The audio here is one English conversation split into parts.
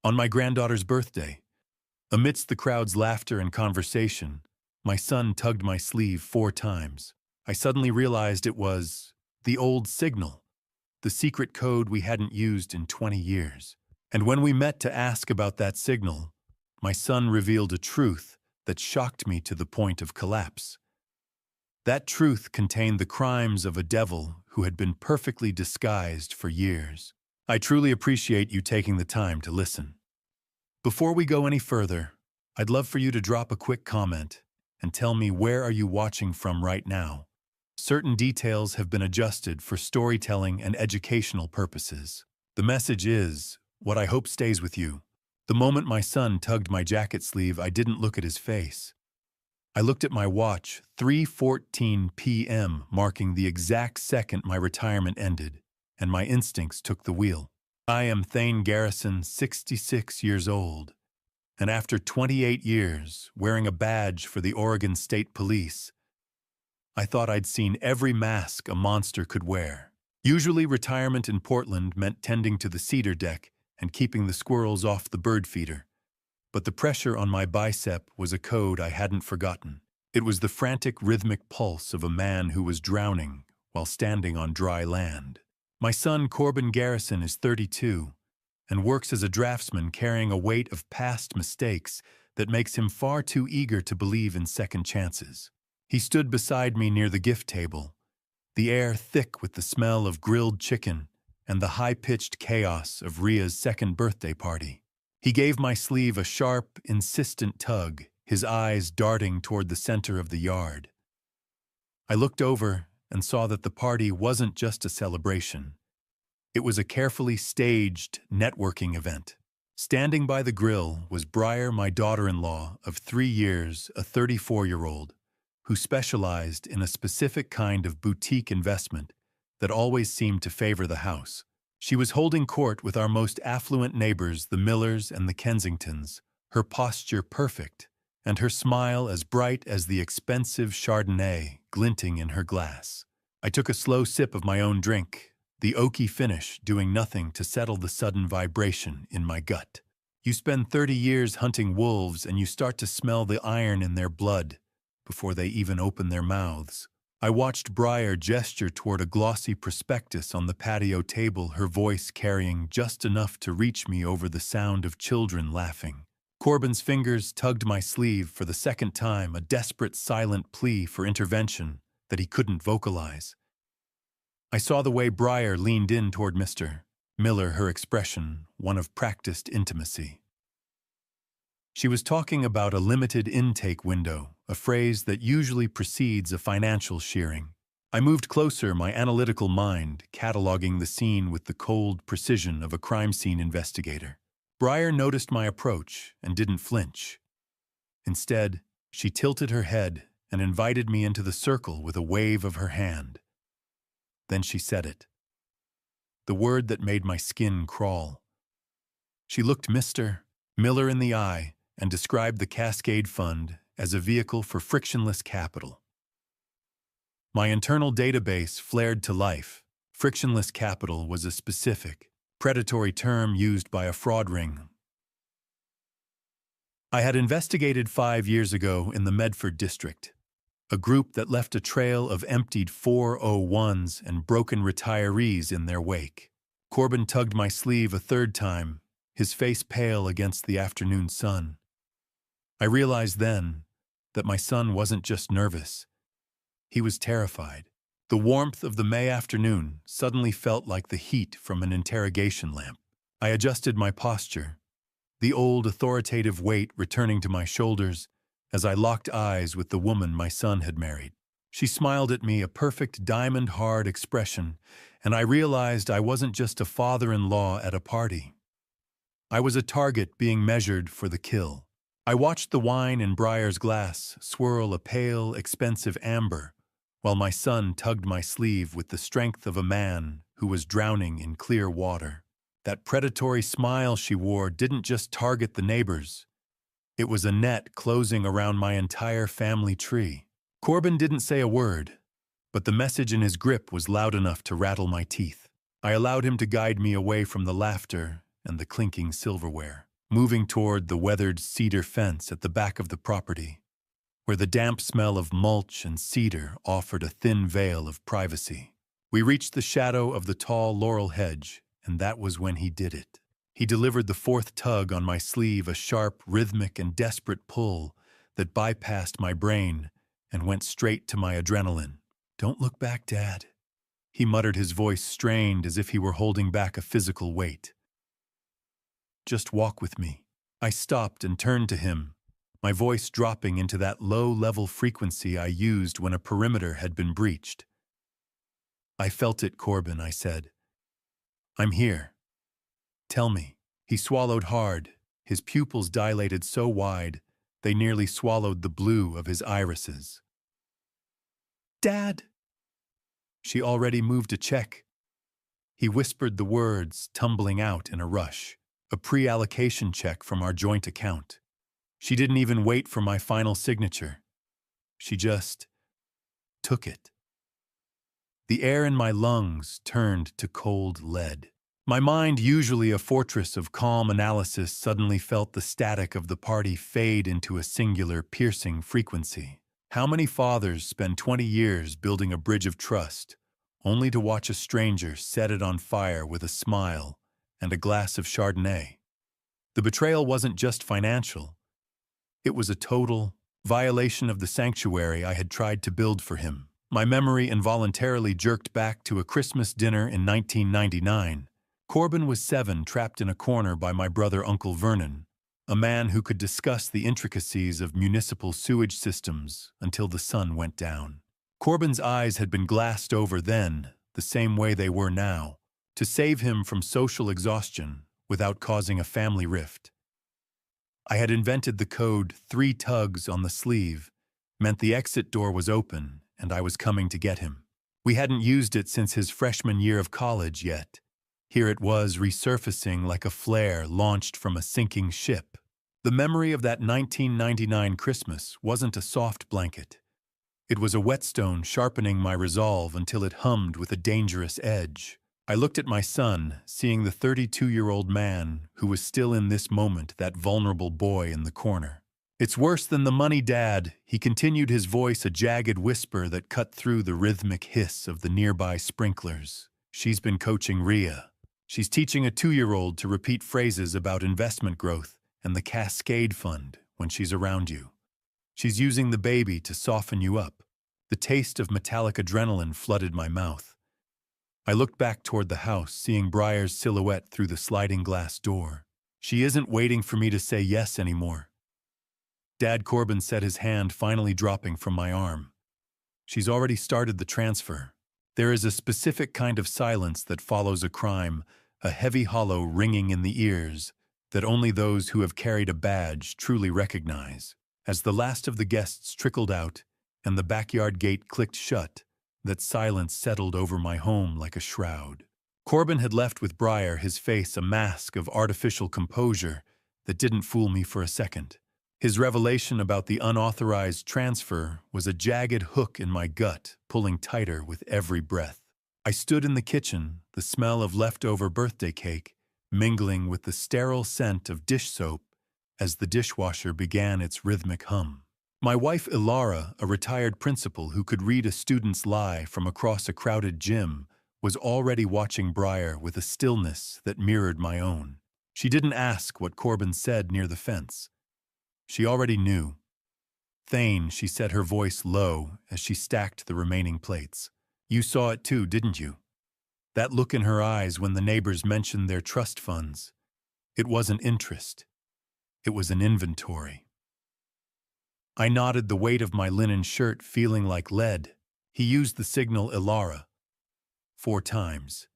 On my granddaughter's birthday, amidst the crowd's laughter and conversation, my son tugged my sleeve 4 times. I suddenly realized it was the old signal, the secret code we hadn't used in 20 years. And when we met to ask about that signal, my son revealed a truth that shocked me to the point of collapse. That truth contained the crimes of a devil who had been perfectly disguised for years. I truly appreciate you taking the time to listen. Before we go any further, I'd love for you to drop a quick comment and tell me, where are you watching from right now? Certain details have been adjusted for storytelling and educational purposes. The message is what I hope stays with you. The moment my son tugged my jacket sleeve, I didn't look at his face. I looked at my watch, 3:14 p.m., marking the exact second my retirement ended, and my instincts took the wheel. I am Thane Garrison, 66 years old, and after 28 years, wearing a badge for the Oregon State Police, I thought I'd seen every mask a monster could wear. Usually retirement in Portland meant tending to the cedar deck and keeping the squirrels off the bird feeder. But the pressure on my bicep was a code I hadn't forgotten. It was the frantic rhythmic pulse of a man who was drowning while standing on dry land. My son Corbin Garrison is 32 and works as a draftsman, carrying a weight of past mistakes that makes him far too eager to believe in second chances. He stood beside me near the gift table, the air thick with the smell of grilled chicken and the high-pitched chaos of Ria's second birthday party. He gave my sleeve a sharp, insistent tug, his eyes darting toward the center of the yard. I looked over and saw that the party wasn't just a celebration. It was a carefully staged networking event. Standing by the grill was Briar, my daughter-in-law of 3 years, a 34-year-old, who specialized in a specific kind of boutique investment that always seemed to favor the house. She was holding court with our most affluent neighbors, the Millers and the Kensingtons, her posture perfect, and her smile as bright as the expensive Chardonnay glinting in her glass. I took a slow sip of my own drink, the oaky finish doing nothing to settle the sudden vibration in my gut. You spend 30 years hunting wolves and you start to smell the iron in their blood before they even open their mouths. I watched Briar gesture toward a glossy prospectus on the patio table, her voice carrying just enough to reach me over the sound of children laughing. Corbin's fingers tugged my sleeve for the second time, a desperate silent plea for intervention that he couldn't vocalize. I saw the way Briar leaned in toward Mr. Miller, her expression one of practiced intimacy. She was talking about a limited intake window, a phrase that usually precedes a financial shearing. I moved closer, my analytical mind cataloging the scene with the cold precision of a crime scene investigator. Briar noticed my approach and didn't flinch. Instead, she tilted her head and invited me into the circle with a wave of her hand. Then she said it. The word that made my skin crawl. She looked Mr. Miller in the eye and described the Cascade Fund as a vehicle for frictionless capital. My internal database flared to life. Frictionless capital was a specific, predatory term used by a fraud ring I had investigated 5 years ago in the Medford district, a group that left a trail of emptied 401s and broken retirees in their wake. Corbin tugged my sleeve a third time, his face pale against the afternoon sun. I realized then that my son wasn't just nervous. He was terrified. The warmth of the May afternoon suddenly felt like the heat from an interrogation lamp. I adjusted my posture, the old authoritative weight returning to my shoulders as I locked eyes with the woman my son had married. She smiled at me, a perfect diamond-hard expression, and I realized I wasn't just a father-in-law at a party. I was a target being measured for the kill. I watched the wine in Briar's glass swirl a pale, expensive amber, while my son tugged my sleeve with the strength of a man who was drowning in clear water. That predatory smile she wore didn't just target the neighbors. It was a net closing around my entire family tree. Corbin didn't say a word, but the message in his grip was loud enough to rattle my teeth. I allowed him to guide me away from the laughter and the clinking silverware. moving toward the weathered cedar fence at the back of the property, where the damp smell of mulch and cedar offered a thin veil of privacy. We reached the shadow of the tall laurel hedge, and that was when he did it. He delivered the fourth tug on my sleeve, a sharp, rhythmic, and desperate pull that bypassed my brain and went straight to my adrenaline. "Don't look back, Dad," he muttered, his voice strained as if he were holding back a physical weight. "Just walk with me." I stopped and turned to him, my voice dropping into that low-level frequency I used when a perimeter had been breached. "I felt it, Corbin," I said. "I'm here. Tell me." He swallowed hard, his pupils dilated so wide they nearly swallowed the blue of his irises. "Dad!" "She already moved a check." He whispered the words, tumbling out in a rush. "A pre-allocation check from our joint account. She didn't even wait for my final signature. She just took it." The air in my lungs turned to cold lead. My mind, usually a fortress of calm analysis, suddenly felt the static of the party fade into a singular, piercing frequency. How many fathers spend 20 years building a bridge of trust, only to watch a stranger set it on fire with a smile and a glass of Chardonnay? The betrayal wasn't just financial. It was a total violation of the sanctuary I had tried to build for him. My memory involuntarily jerked back to a Christmas dinner in 1999. Corbin was 7, trapped in a corner by my brother Uncle Vernon, a man who could discuss the intricacies of municipal sewage systems until the sun went down. Corbin's eyes had been glassed over then, the same way they were now, to save him from social exhaustion without causing a family rift. I had invented the code 3 tugs on the sleeve, meant the exit door was open and I was coming to get him. We hadn't used it since his freshman year of college yet. Here it was, resurfacing like a flare launched from a sinking ship. The memory of that 1999 Christmas wasn't a soft blanket. It was a whetstone sharpening my resolve until it hummed with a dangerous edge. I looked at my son, seeing the 32-year-old man who was still in this moment that vulnerable boy in the corner. "It's worse than the money, Dad," he continued, his voice a jagged whisper that cut through the rhythmic hiss of the nearby sprinklers. "She's been coaching Rhea. She's teaching a 2-year-old to repeat phrases about investment growth and the Cascade Fund when she's around you. She's using the baby to soften you up." The taste of metallic adrenaline flooded my mouth. I looked back toward the house, seeing Briar's silhouette through the sliding glass door. "She isn't waiting for me to say yes anymore." Dad, Corbin said, his hand finally dropping from my arm. "She's already started the transfer. There is a specific kind of silence that follows a crime, a heavy hollow ringing in the ears that only those who have carried a badge truly recognize." As the last of the guests trickled out and the backyard gate clicked shut, that silence settled over my home like a shroud. Corbin had left with Briar, his face a mask of artificial composure that didn't fool me for a second. His revelation about the unauthorized transfer was a jagged hook in my gut, pulling tighter with every breath. I stood in the kitchen, the smell of leftover birthday cake mingling with the sterile scent of dish soap as the dishwasher began its rhythmic hum. My wife Ilara, a retired principal who could read a student's lie from across a crowded gym, was already watching Briar with a stillness that mirrored my own. She didn't ask what Corbin said near the fence. She already knew. "Thane," she said, her voice low as she stacked the remaining plates. "You saw it too, didn't you? That look in her eyes when the neighbors mentioned their trust funds. It wasn't interest. It was an inventory." I nodded, the weight of my linen shirt feeling like lead. He used the signal Ilara 4 times.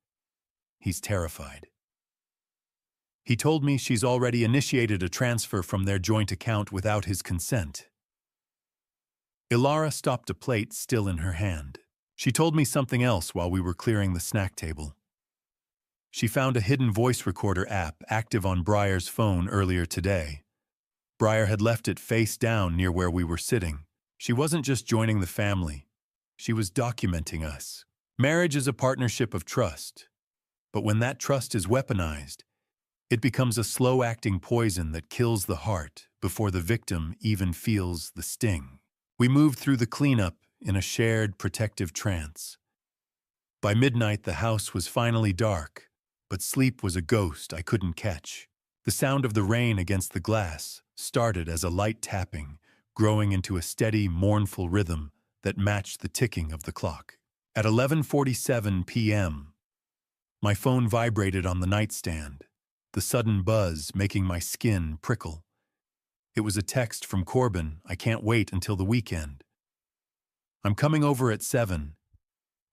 He's terrified. He told me she's already initiated a transfer from their joint account without his consent. Ilara stopped a plate still in her hand. She told me something else while we were clearing the snack table. She found a hidden voice recorder app active on Briar's phone earlier today. Briar had left it face down near where we were sitting. She wasn't just joining the family. She was documenting us. Marriage is a partnership of trust. But when that trust is weaponized, It becomes a slow-acting poison that kills the heart before the victim even feels the sting. We moved through the cleanup in a shared protective trance. By midnight, the house was finally dark, but sleep was a ghost I couldn't catch. The sound of the rain against the glass started as a light tapping, growing into a steady, mournful rhythm that matched the ticking of the clock. At 11:47 p.m., my phone vibrated on the nightstand, the sudden buzz making my skin prickle. It was a text from Corbin. "I can't wait until the weekend. I'm coming over at 7.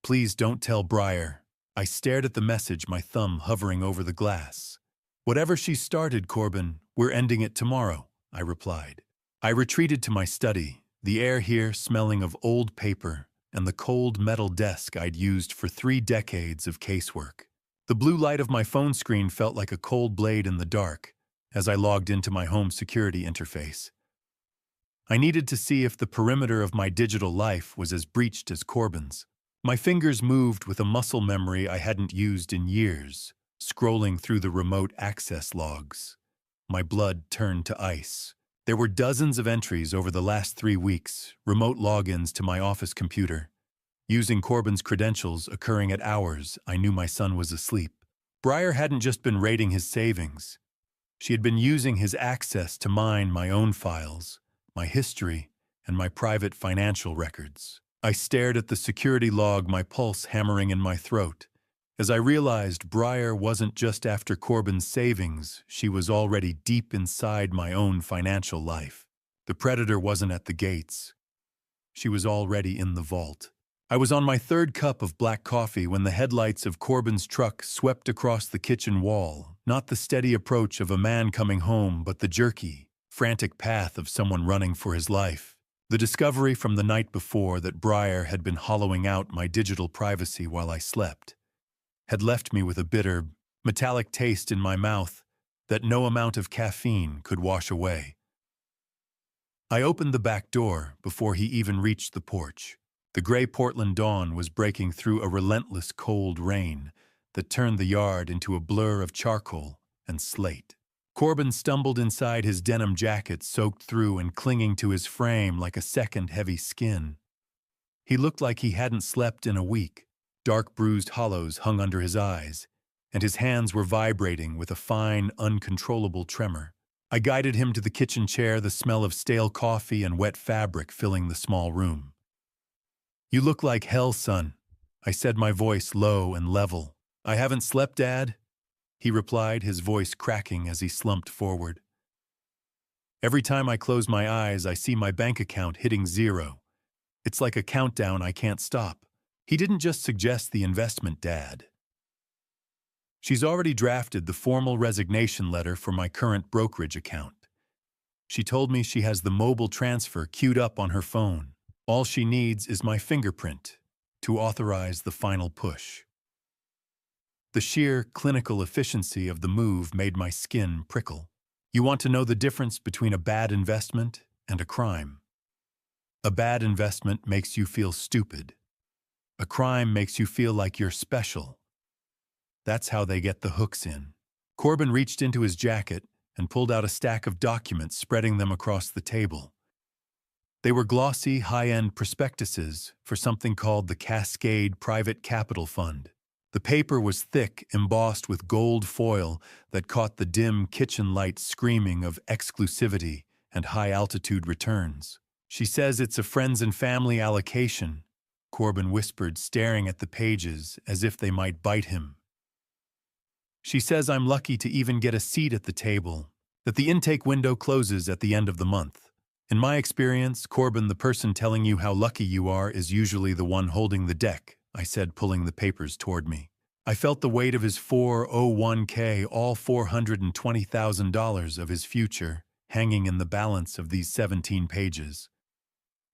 Please don't tell Briar." I stared at the message, my thumb hovering over the glass. "Whatever she started, Corbin, we're ending it tomorrow," I replied. I retreated to my study, the air here smelling of old paper and the cold metal desk I'd used for 3 decades of casework. The blue light of my phone screen felt like a cold blade in the dark as I logged into my home security interface. I needed to see if the perimeter of my digital life was as breached as Corbin's. My fingers moved with a muscle memory I hadn't used in years, scrolling through the remote access logs. My blood turned to ice. There were dozens of entries over the last 3 weeks, remote logins to my office computer. Using Corbin's credentials occurring at hours I knew my son was asleep. Briar hadn't just been raiding his savings. She had been using his access to mine my own files, my history, and my private financial records. I stared at the security log, my pulse hammering in my throat. As I realized Briar wasn't just after Corbin's savings, she was already deep inside my own financial life. The predator wasn't at the gates. She was already in the vault. I was on my 3rd cup of black coffee when the headlights of Corbin's truck swept across the kitchen wall, not the steady approach of a man coming home, but the jerky, frantic path of someone running for his life. The discovery from the night before that Briar had been hollowing out my digital privacy while I slept had left me with a bitter, metallic taste in my mouth that no amount of caffeine could wash away. I opened the back door before he even reached the porch. The gray Portland dawn was breaking through a relentless cold rain that turned the yard into a blur of charcoal and slate. Corbin stumbled inside, his denim jacket soaked through and clinging to his frame like a second heavy skin. He looked like he hadn't slept in a week. Dark bruised hollows hung under his eyes, and his hands were vibrating with a fine, uncontrollable tremor. I guided him to the kitchen chair, the smell of stale coffee and wet fabric filling the small room. "You look like hell, son," I said, my voice low and level. "I haven't slept, Dad," he replied, his voice cracking as he slumped forward. "Every time I close my eyes, I see my bank account hitting 0. It's like a countdown I can't stop." He didn't just suggest the investment, Dad. "She's already drafted the formal resignation letter for my current brokerage account. She told me she has the mobile transfer queued up on her phone. All she needs is my fingerprint to authorize the final push." The sheer clinical efficiency of the move made my skin prickle. You want to know the difference between a bad investment and a crime? A bad investment makes you feel stupid. A crime makes you feel like you're special. That's how they get the hooks in. Corbin reached into his jacket and pulled out a stack of documents, spreading them across the table. They were glossy, high-end prospectuses for something called the Cascade Private Capital Fund. The paper was thick, embossed with gold foil that caught the dim kitchen light screaming of exclusivity and high-altitude returns. "She says it's a friends and family allocation," Corbin whispered, staring at the pages as if they might bite him. "She says I'm lucky to even get a seat at the table, that the intake window closes at the end of the month. In my experience, Corbin, the person telling you how lucky you are is usually the one holding the deck," I said, pulling the papers toward me. I felt the weight of his 401k, all $420,000 of his future, hanging in the balance of these 17 pages.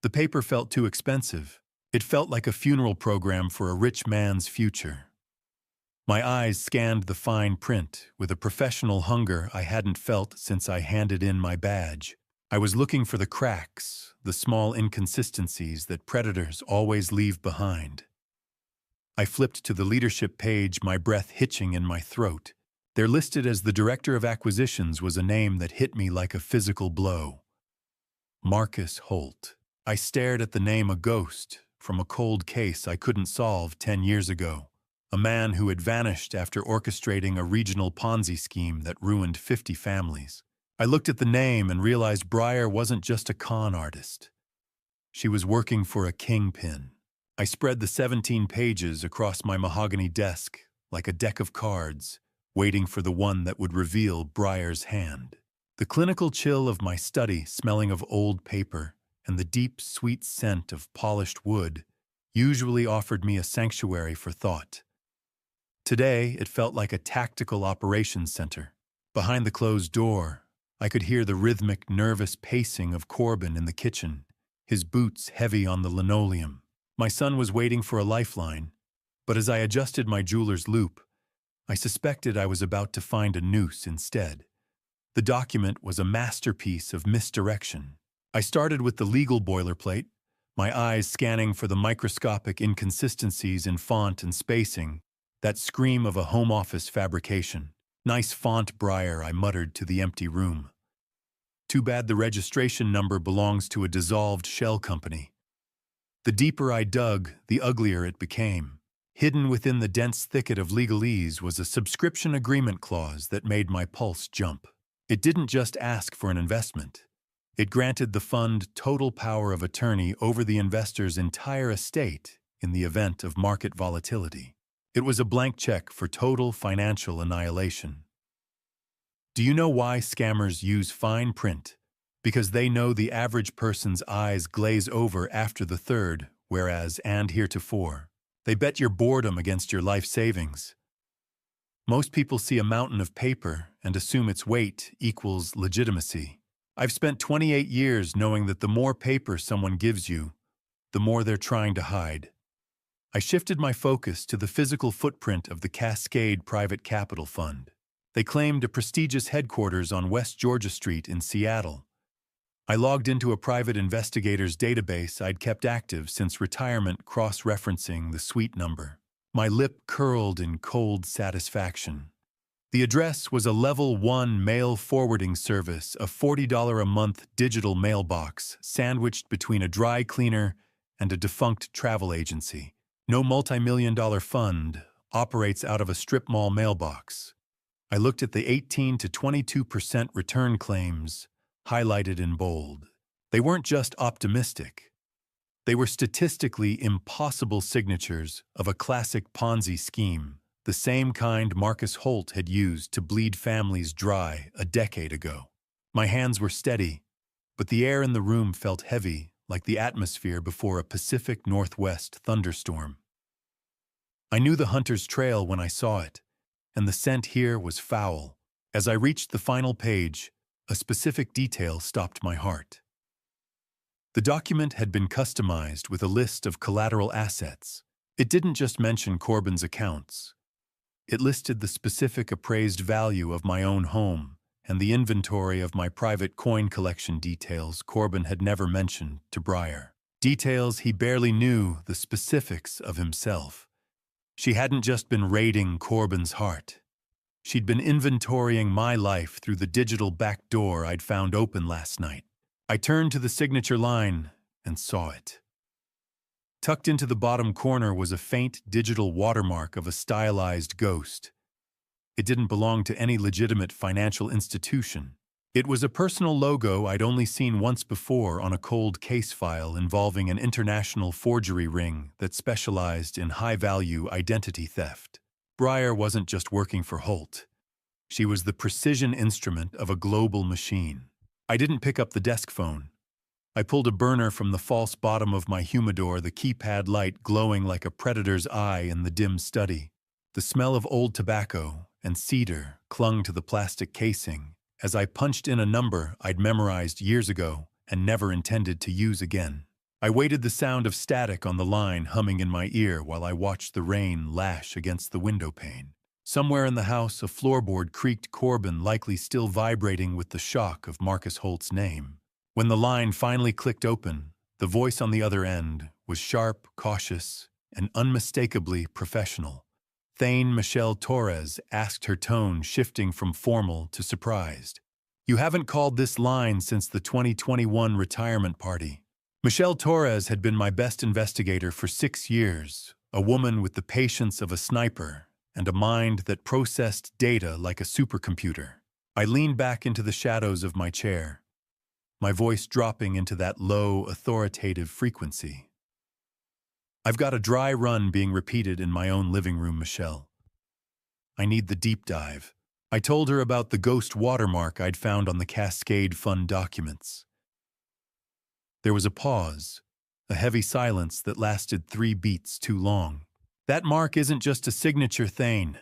The paper felt too expensive. It felt like a funeral program for a rich man's future. My eyes scanned the fine print with a professional hunger I hadn't felt since I handed in my badge. I was looking for the cracks, the small inconsistencies that predators always leave behind. I flipped to the leadership page, my breath hitching in my throat. They're listed as the Director of Acquisitions was a name that hit me like a physical blow. Marcus Holt. I stared at the name a ghost from a cold case I couldn't solve 10 years ago. A man who had vanished after orchestrating a regional Ponzi scheme that ruined 50 families. I looked at the name and realized Breyer wasn't just a con artist. She was working for a kingpin. I spread the 17 pages across my mahogany desk like a deck of cards, waiting for the one that would reveal Breyer's hand. The clinical chill of my study, smelling of old paper, and the deep, sweet scent of polished wood usually offered me a sanctuary for thought. Today, it felt like a tactical operations center. Behind the closed door, I could hear the rhythmic, nervous pacing of Corbin in the kitchen, his boots heavy on the linoleum. My son was waiting for a lifeline, but as I adjusted my jeweler's loop, I suspected I was about to find a noose instead. The document was a masterpiece of misdirection. I started with the legal boilerplate, my eyes scanning for the microscopic inconsistencies in font and spacing that scream of a home office fabrication. "Nice font, Breyer," I muttered to the empty room. Too bad the registration number belongs to a dissolved shell company. The deeper I dug, the uglier it became. Hidden within the dense thicket of legalese was a subscription agreement clause that made my pulse jump. It didn't just ask for an investment. It granted the fund total power of attorney over the investor's entire estate in the event of market volatility. It was a blank check for total financial annihilation. Do you know why scammers use fine print? Because they know the average person's eyes glaze over after the third, whereas and heretofore. They bet your boredom against your life savings. Most people see a mountain of paper and assume its weight equals legitimacy. I've spent 28 years knowing that the more paper someone gives you, the more they're trying to hide. I shifted my focus to the physical footprint of the Cascade Private Capital Fund. They claimed a prestigious headquarters on West Georgia Street in Seattle. I logged into a private investigator's database I'd kept active since retirement, cross-referencing the suite number. My lip curled in cold satisfaction. The address was a Level 1 mail forwarding service, a $40 a month digital mailbox sandwiched between a dry cleaner and a defunct travel agency. No multi-million-dollar fund operates out of a strip mall mailbox. I looked at the 18 to 22% return claims, highlighted in bold. They weren't just optimistic. They were statistically impossible signatures of a classic Ponzi scheme, the same kind Marcus Holt had used to bleed families dry a decade ago. My hands were steady, but the air in the room felt heavy, like the atmosphere before a Pacific Northwest thunderstorm. I knew the hunter's trail when I saw it, and the scent here was foul. As I reached the final page, a specific detail stopped my heart. The document had been customized with a list of collateral assets. It didn't just mention Corbin's accounts. It listed the specific appraised value of my own home and the inventory of my private coin collection details Corbin had never mentioned to Breyer. Details he barely knew the specifics of himself. She hadn't just been raiding Corbin's heart. She'd been inventorying my life through the digital back door I'd found open last night. I turned to the signature line and saw it. Tucked into the bottom corner was a faint digital watermark of a stylized ghost. It didn't belong to any legitimate financial institution. It was a personal logo I'd only seen once before on a cold case file involving an international forgery ring that specialized in high-value identity theft. Breyer wasn't just working for Holt. She was the precision instrument of a global machine. I didn't pick up the desk phone. I pulled a burner from the false bottom of my humidor, the keypad light glowing like a predator's eye in the dim study. The smell of old tobacco and cedar clung to the plastic casing as I punched in a number I'd memorized years ago and never intended to use again. I waited the sound of static on the line humming in my ear while I watched the rain lash against the window pane. Somewhere in the house, a floorboard creaked, Corbin likely still vibrating with the shock of Marcus Holt's name. When the line finally clicked open, the voice on the other end was sharp, cautious, and unmistakably professional. Thane Michelle Torres asked, her tone shifting from formal to surprised. You haven't called this line since the 2021 retirement party. Michelle Torres had been my best investigator for 6 years, a woman with the patience of a sniper and a mind that processed data like a supercomputer. I leaned back into the shadows of my chair, my voice dropping into that low, authoritative frequency. I've got a dry run being repeated in my own living room, Michelle. I need the deep dive. I told her about the ghost watermark I'd found on the Cascade Fund documents. There was a pause, a heavy silence that lasted 3 beats too long. That mark isn't just a signature, Thane,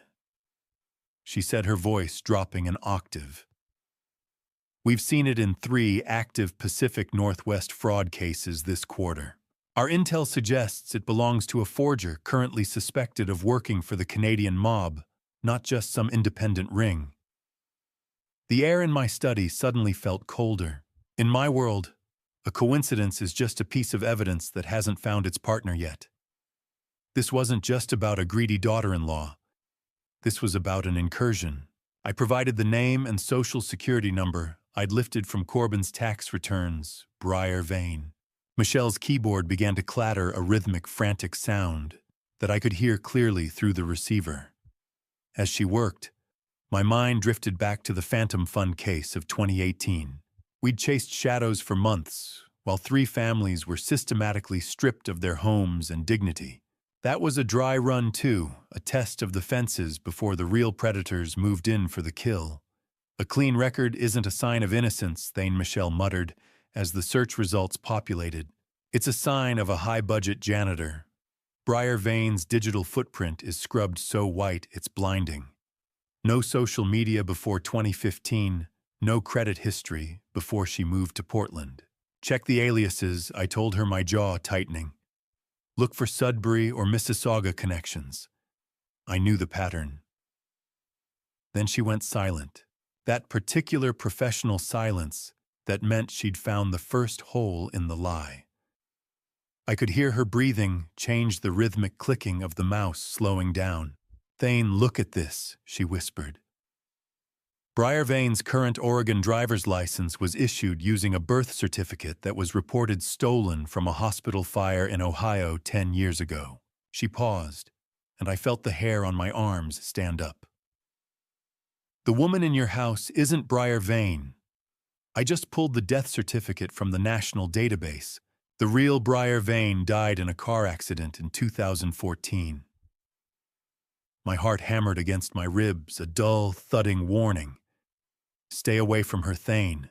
she said, her voice dropping an octave. We've seen it in 3 active Pacific Northwest fraud cases this quarter. Our intel suggests it belongs to a forger currently suspected of working for the Canadian mob, not just some independent ring. The air in my study suddenly felt colder. In my world, a coincidence is just a piece of evidence that hasn't found its partner yet. This wasn't just about a greedy daughter-in-law. This was about an incursion. I provided the name and social security number I'd lifted from Corbin's tax returns, Briar Vane. Michelle's keyboard began to clatter a rhythmic, frantic sound that I could hear clearly through the receiver. As she worked, my mind drifted back to the Phantom Fund case of 2018. We'd chased shadows for months, while 3 families were systematically stripped of their homes and dignity. That was a dry run too, a test of the fences before the real predators moved in for the kill. A clean record isn't a sign of innocence, Thane Michelle muttered, as the search results populated. It's a sign of a high-budget janitor. Briar Vane's digital footprint is scrubbed so white it's blinding. No social media before 2015, no credit history before she moved to Portland. Check the aliases, I told her, my jaw tightening. Look for Sudbury or Mississauga connections. I knew the pattern. Then she went silent. That particular professional silence that meant she'd found the first hole in the lie. I could hear her breathing change, the rhythmic clicking of the mouse slowing down. Thane, look at this, she whispered. Briar Vane's current Oregon driver's license was issued using a birth certificate that was reported stolen from a hospital fire in Ohio 10 years ago. She paused, and I felt the hair on my arms stand up. The woman in your house isn't Briar Vane. I just pulled the death certificate from the national database. The real Briar Vane died in a car accident in 2014. My heart hammered against my ribs, a dull, thudding warning. Stay away from her, Thane.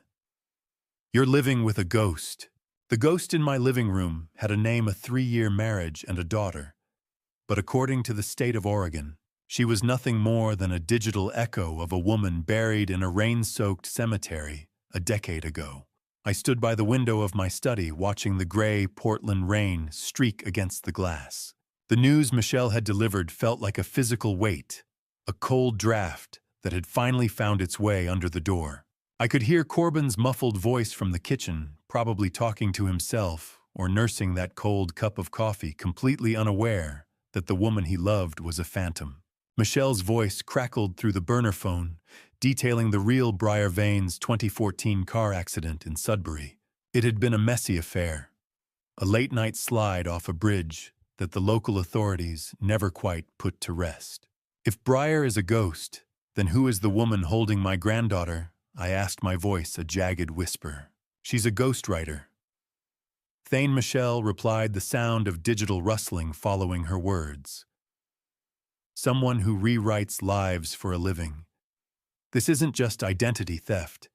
You're living with a ghost. The ghost in my living room had a name, a 3-year marriage, and a daughter. But according to the state of Oregon, she was nothing more than a digital echo of a woman buried in a rain-soaked cemetery a decade ago. I stood by the window of my study, watching the gray Portland rain streak against the glass. The news Michelle had delivered felt like a physical weight, a cold draft that had finally found its way under the door. I could hear Corbin's muffled voice from the kitchen, probably talking to himself or nursing that cold cup of coffee, completely unaware that the woman he loved was a phantom. Michelle's voice crackled through the burner phone, detailing the real Briar Vane's 2014 car accident in Sudbury. It had been a messy affair, a late-night slide off a bridge that the local authorities never quite put to rest. If Briar is a ghost, then who is the woman holding my granddaughter? I asked, my voice a jagged whisper. She's a ghostwriter. Thane Michelle replied, the sound of digital rustling following her words. Someone who rewrites lives for a living. This isn't just identity theft.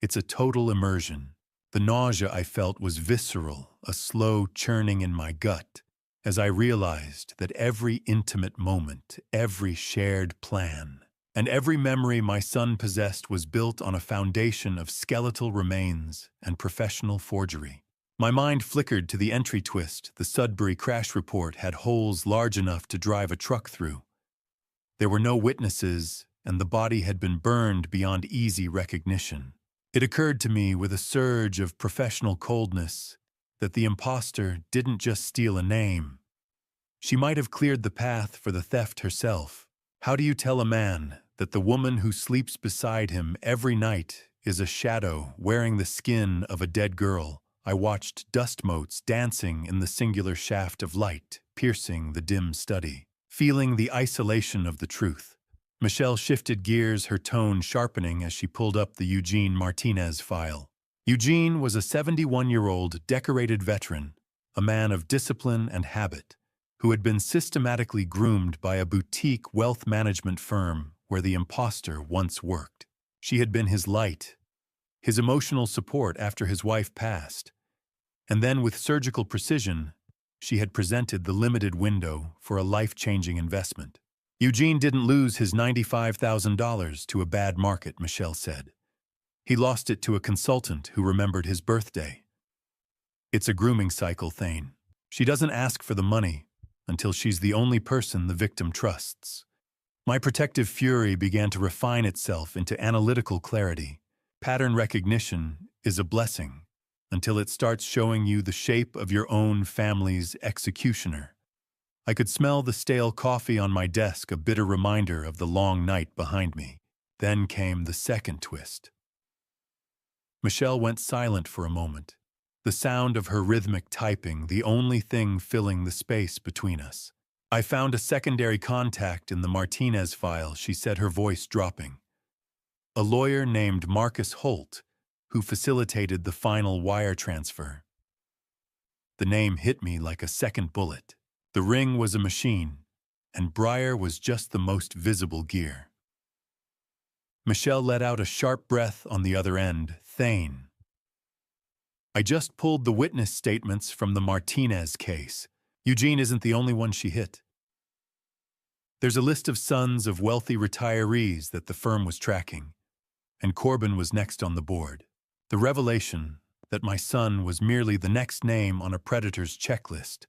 It's a total immersion. The nausea I felt was visceral, a slow churning in my gut, as I realized that every intimate moment, every shared plan, and every memory my son possessed was built on a foundation of skeletal remains and professional forgery. My mind flickered to the entry twist. The Sudbury crash report had holes large enough to drive a truck through. There were no witnesses, and the body had been burned beyond easy recognition. It occurred to me with a surge of professional coldness that the imposter didn't just steal a name. She might have cleared the path for the theft herself. How do you tell a man that the woman who sleeps beside him every night is a shadow wearing the skin of a dead girl? I watched dust motes dancing in the singular shaft of light, piercing the dim study, feeling the isolation of the truth. Michelle shifted gears, her tone sharpening as she pulled up the Eugene Martinez file. Eugene was a 71-year-old decorated veteran, a man of discipline and habit, who had been systematically groomed by a boutique wealth management firm where the imposter once worked. She had been his light, his emotional support after his wife passed, and then with surgical precision, she had presented the limited window for a life-changing investment. Eugene didn't lose his $95,000 to a bad market, Michelle said. He lost it to a consultant who remembered his birthday. It's a grooming cycle, Thane. She doesn't ask for the money until she's the only person the victim trusts. My protective fury began to refine itself into analytical clarity. Pattern recognition is a blessing until it starts showing you the shape of your own family's executioner. I could smell the stale coffee on my desk, a bitter reminder of the long night behind me. Then came the second twist. Michelle went silent for a moment, the sound of her rhythmic typing the only thing filling the space between us. I found a secondary contact in the Martinez file, she said, her voice dropping. A lawyer named Marcus Holt, who facilitated the final wire transfer. The name hit me like a second bullet. The ring was a machine, and Breyer was just the most visible gear. Michelle let out a sharp breath on the other end. Thane. I just pulled the witness statements from the Martinez case. Eugene isn't the only one she hit. There's a list of sons of wealthy retirees that the firm was tracking, and Corbin was next on the board. The revelation that my son was merely the next name on a predator's checklist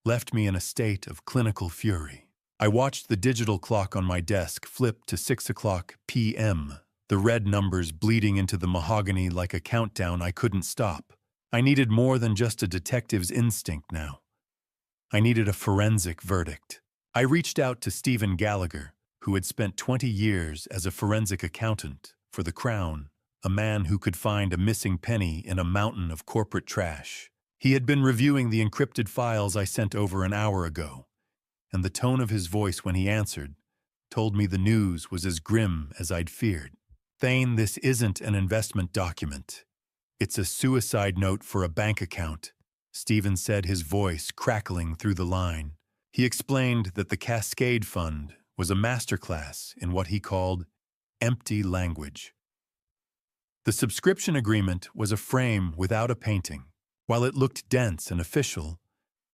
left me in a state of clinical fury. I watched the digital clock on my desk flip to 6:00 p.m., the red numbers bleeding into the mahogany like a countdown I couldn't stop. I needed more than just a detective's instinct now. I needed a forensic verdict. I reached out to Stephen Gallagher, who had spent 20 years as a forensic accountant for the Crown, a man who could find a missing penny in a mountain of corporate trash. He had been reviewing the encrypted files I sent over an hour ago, and the tone of his voice when he answered told me the news was as grim as I'd feared. Thane, this isn't an investment document. It's a suicide note for a bank account, Stephen said, his voice crackling through the line. He explained that the Cascade Fund was a masterclass in what he called empty language. The subscription agreement was a frame without a painting. While it looked dense and official,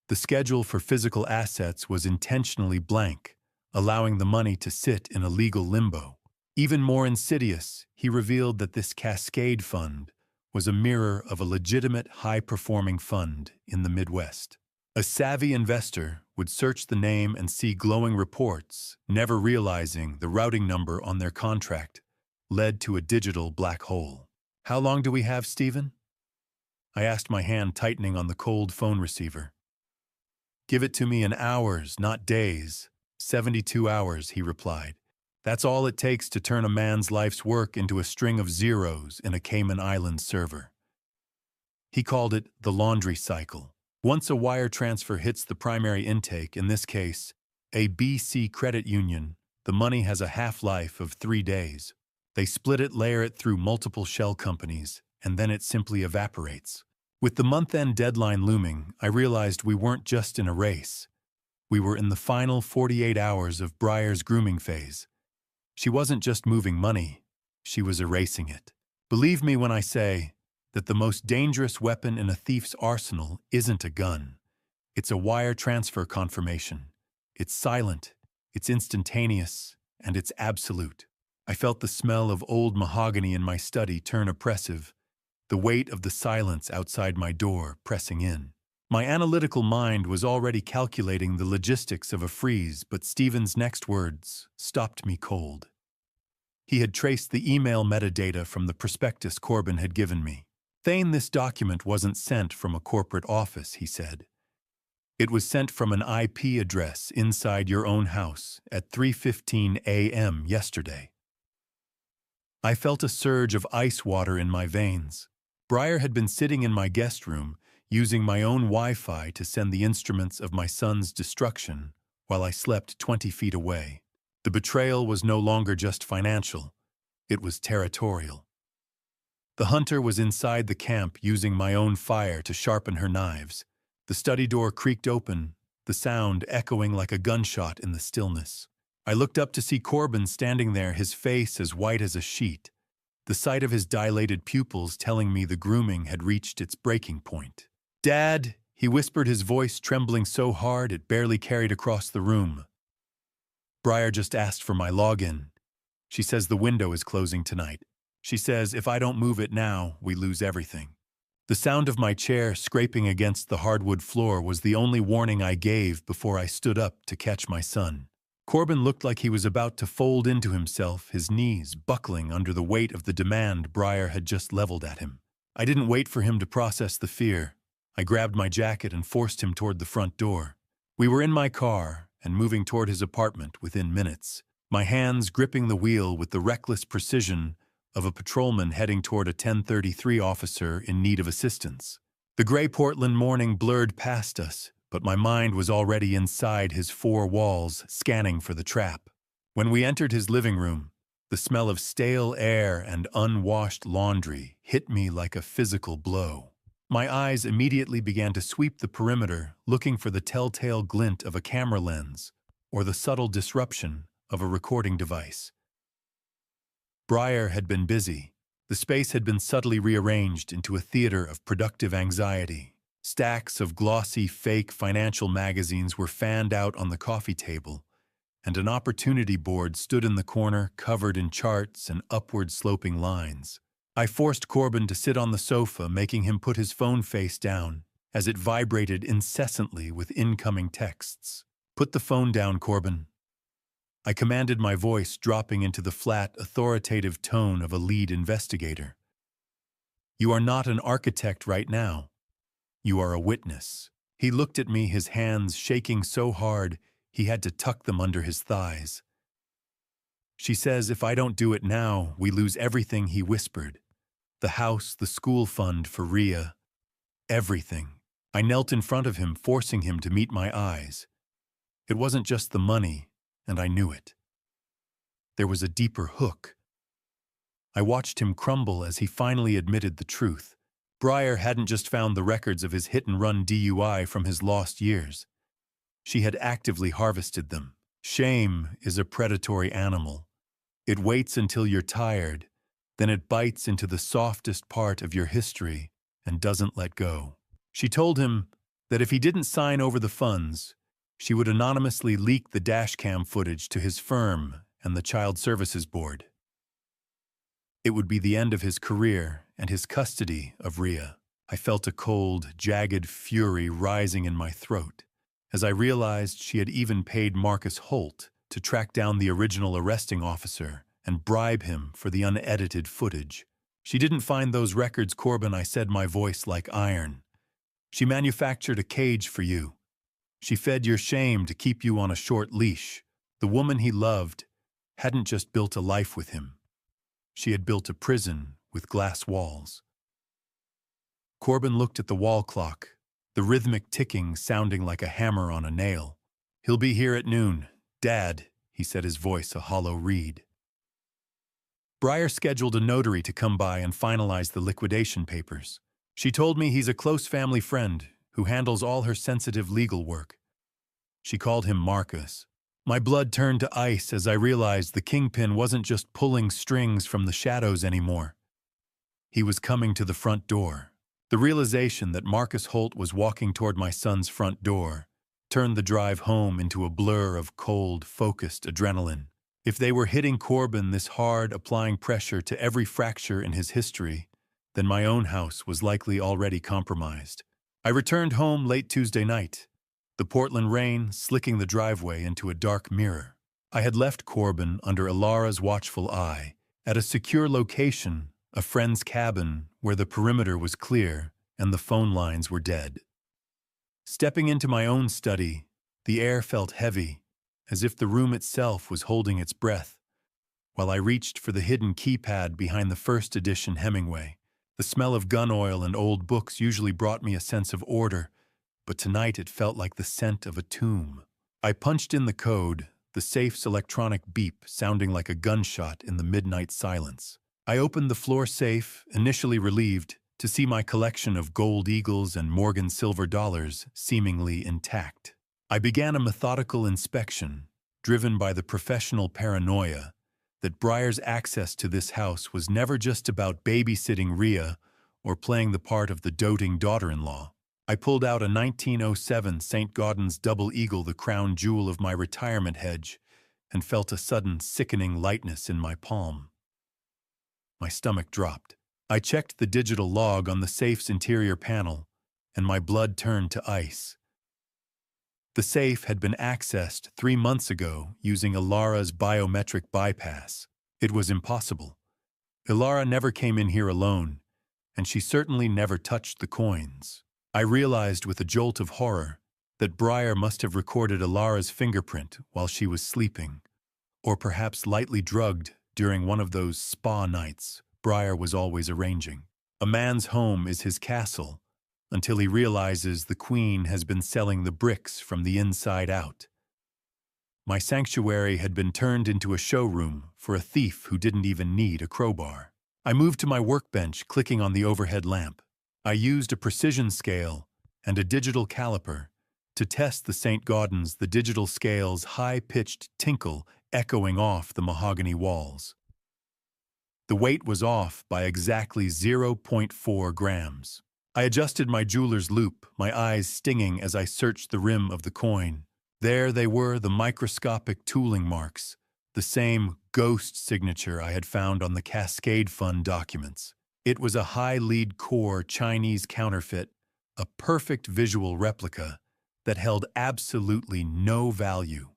the schedule for physical assets was intentionally blank, allowing the money to sit in a legal limbo. Even more insidious, he revealed that this Cascade Fund was a mirror of a legitimate high-performing fund in the Midwest. A savvy investor would search the name and see glowing reports, never realizing the routing number on their contract led to a digital black hole. How long do we have, Stephen? I asked, my hand tightening on the cold phone receiver. Give it to me in hours, not days. 72 hours, he replied. That's all it takes to turn a man's life's work into a string of zeros in a Cayman Islands server. He called it the laundry cycle. Once a wire transfer hits the primary intake, in this case, a BC credit union, the money has a half-life of 3 days. They split it, layer it through multiple shell companies, and then it simply evaporates. With the month-end deadline looming, I realized we weren't just in a race. We were in the final 48 hours of Breyer's grooming phase. She wasn't just moving money, she was erasing it. Believe me when I say that the most dangerous weapon in a thief's arsenal isn't a gun. It's a wire transfer confirmation. It's silent, it's instantaneous, and it's absolute. I felt the smell of old mahogany in my study turn oppressive, the weight of the silence outside my door pressing in. My analytical mind was already calculating the logistics of a freeze, but Stephen's next words stopped me cold. He had traced the email metadata from the prospectus Corbin had given me. Thane, this document wasn't sent from a corporate office, he said. It was sent from an IP address inside your own house at 3:15 a.m. yesterday. I felt a surge of ice water in my veins. Breyer had been sitting in my guest room, using my own Wi-Fi to send the instruments of my son's destruction while I slept 20 feet away. The betrayal was no longer just financial. It was territorial. The hunter was inside the camp using my own fire to sharpen her knives. The study door creaked open, the sound echoing like a gunshot in the stillness. I looked up to see Corbin standing there, his face as white as a sheet, the sight of his dilated pupils telling me the grooming had reached its breaking point. "Dad," he whispered, his voice trembling so hard it barely carried across the room. "Breyer just asked for my login. She says the window is closing tonight. She says if I don't move it now, we lose everything." The sound of my chair scraping against the hardwood floor was the only warning I gave before I stood up to catch my son. Corbin looked like he was about to fold into himself, his knees buckling under the weight of the demand Breyer had just leveled at him. I didn't wait for him to process the fear. I grabbed my jacket and forced him toward the front door. We were in my car and moving toward his apartment within minutes, my hands gripping the wheel with the reckless precision of a patrolman heading toward a 1033 officer in need of assistance. The gray Portland morning blurred past us, but my mind was already inside his four walls, scanning for the trap. When we entered his living room, the smell of stale air and unwashed laundry hit me like a physical blow. My eyes immediately began to sweep the perimeter, looking for the telltale glint of a camera lens or the subtle disruption of a recording device. Breyer had been busy. The space had been subtly rearranged into a theater of productive anxiety. Stacks of glossy, fake financial magazines were fanned out on the coffee table, and an opportunity board stood in the corner covered in charts and upward-sloping lines. I forced Corbin to sit on the sofa, making him put his phone face down as it vibrated incessantly with incoming texts. "Put the phone down, Corbin." I commanded, my voice dropping into the flat, authoritative tone of a lead investigator. "You are not an architect right now. You are a witness." He looked at me, his hands shaking so hard he had to tuck them under his thighs. "She says if I don't do it now, we lose everything," he whispered. "The house, the school fund for Rhea, everything." I knelt in front of him, forcing him to meet my eyes. It wasn't just the money, and I knew it. There was a deeper hook. I watched him crumble as he finally admitted the truth. Breyer hadn't just found the records of his hit-and-run DUI from his lost years. She had actively harvested them. Shame is a predatory animal. It waits until you're tired, then it bites into the softest part of your history and doesn't let go. She told him that if he didn't sign over the funds, she would anonymously leak the dashcam footage to his firm and the Child Services Board. It would be the end of his career and his custody of Rhea. I felt a cold, jagged fury rising in my throat as I realized she had even paid Marcus Holt to track down the original arresting officer and bribe him for the unedited footage. "She didn't find those records, Corbin," I said, my voice like iron. "She manufactured a cage for you. She fed your shame to keep you on a short leash. The woman he loved hadn't just built a life with him. She had built a prison with glass walls." Corbin looked at the wall clock, the rhythmic ticking sounding like a hammer on a nail. "He'll be here at noon. Dad," he said, his voice a hollow reed. Breyer scheduled a notary to come by and finalize the liquidation papers. She told me he's a close family friend who handles all her sensitive legal work. She called him Marcus. My blood turned to ice as I realized the kingpin wasn't just pulling strings from the shadows anymore. He was coming to the front door. The realization that Marcus Holt was walking toward my son's front door turned the drive home into a blur of cold, focused adrenaline. If they were hitting Corbin this hard, applying pressure to every fracture in his history, then my own house was likely already compromised. I returned home late Tuesday night, the Portland rain slicking the driveway into a dark mirror. I had left Corbin under Alara's watchful eye, at a secure location, a friend's cabin where the perimeter was clear and the phone lines were dead. Stepping into my own study, the air felt heavy, as if the room itself was holding its breath, while I reached for the hidden keypad behind the first edition Hemingway. The smell of gun oil and old books usually brought me a sense of order, but tonight it felt like the scent of a tomb. I punched in the code, the safe's electronic beep sounding like a gunshot in the midnight silence. I opened the floor safe, initially relieved, to see my collection of gold eagles and Morgan silver dollars seemingly intact. I began a methodical inspection, driven by the professional paranoia that Breyer's access to this house was never just about babysitting Rhea or playing the part of the doting daughter-in-law. I pulled out a 1907 St. Gaudens double eagle, the crown jewel of my retirement hedge, and felt a sudden sickening lightness in my palm. My stomach dropped. I checked the digital log on the safe's interior panel, and my blood turned to ice. The safe had been accessed 3 months ago using Ilara's biometric bypass. It was impossible. Ilara never came in here alone, and she certainly never touched the coins. I realized with a jolt of horror that Breyer must have recorded Ilara's fingerprint while she was sleeping, or perhaps lightly drugged during one of those spa nights Breyer was always arranging. A man's home is his castle until he realizes the Queen has been selling the bricks from the inside out. My sanctuary had been turned into a showroom for a thief who didn't even need a crowbar. I moved to my workbench, clicking on the overhead lamp. I used a precision scale and a digital caliper to test the St. Gaudens, the digital scale's high-pitched tinkle echoing off the mahogany walls. The weight was off by exactly 0.4 grams. I adjusted my jeweler's loop, my eyes stinging as I searched the rim of the coin. There they were, the microscopic tooling marks, the same ghost signature I had found on the Cascade Fund documents. It was a high lead core Chinese counterfeit, a perfect visual replica that held absolutely no value.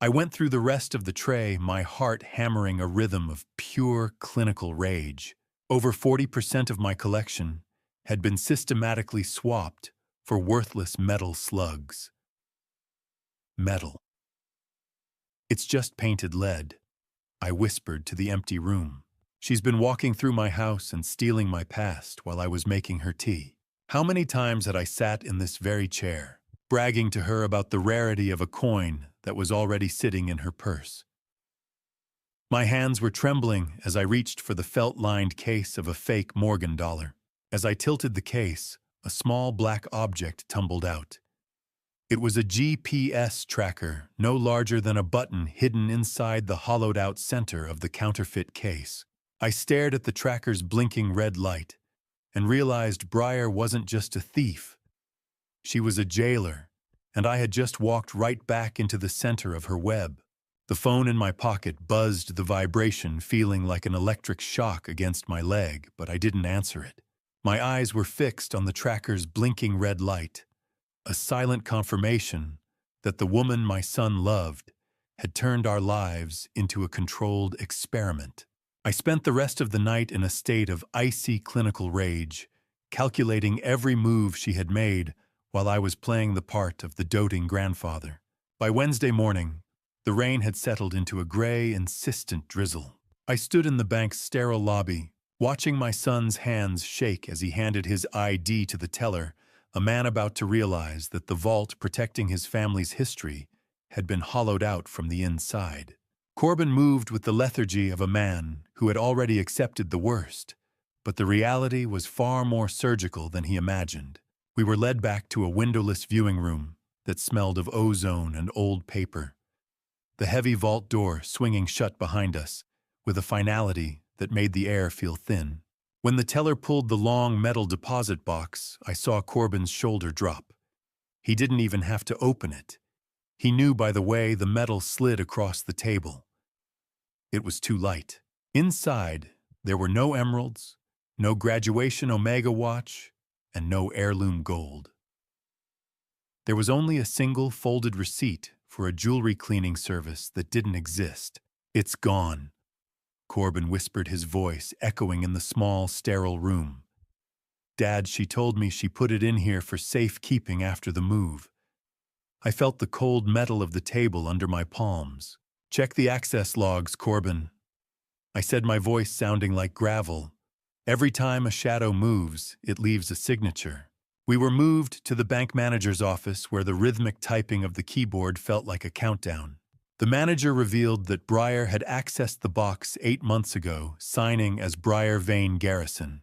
I went through the rest of the tray, my heart hammering a rhythm of pure clinical rage. Over 40% of my collection had been systematically swapped for worthless metal slugs. Metal. It's just painted lead, I whispered to the empty room. She's been walking through my house and stealing my past while I was making her tea. How many times had I sat in this very chair, bragging to her about the rarity of a coin that was already sitting in her purse? My hands were trembling as I reached for the felt-lined case of a fake Morgan dollar. As I tilted the case, a small black object tumbled out. It was a GPS tracker, no larger than a button hidden inside the hollowed-out center of the counterfeit case. I stared at the tracker's blinking red light and realized Breyer wasn't just a thief. She was a jailer, and I had just walked right back into the center of her web. The phone in my pocket buzzed the vibration, feeling like an electric shock against my leg, but I didn't answer it. My eyes were fixed on the tracker's blinking red light, a silent confirmation that the woman my son loved had turned our lives into a controlled experiment. I spent the rest of the night in a state of icy clinical rage, calculating every move she had made while I was playing the part of the doting grandfather. By Wednesday morning, the rain had settled into a gray, insistent drizzle. I stood in the bank's sterile lobby, watching my son's hands shake as he handed his ID to the teller, a man about to realize that the vault protecting his family's history had been hollowed out from the inside. Corbin moved with the lethargy of a man who had already accepted the worst, but the reality was far more surgical than he imagined. We were led back to a windowless viewing room that smelled of ozone and old paper, the heavy vault door swinging shut behind us with a finality that made the air feel thin. When the teller pulled the long metal deposit box, I saw Corbin's shoulder drop. He didn't even have to open it. He knew by the way the metal slid across the table. It was too light. Inside, there were no emeralds, no graduation Omega watch, and no heirloom gold. There was only a single folded receipt for a jewelry cleaning service that didn't exist. "It's gone," Corbin whispered, his voice echoing in the small, sterile room. Dad, she told me she put it in here for safekeeping after the move. I felt the cold metal of the table under my palms. Check the access logs, Corbin. I said, my voice sounding like gravel. Every time a shadow moves, it leaves a signature. We were moved to the bank manager's office where the rhythmic typing of the keyboard felt like a countdown. The manager revealed that Briar had accessed the box 8 months ago, signing as Briar Vane Garrison.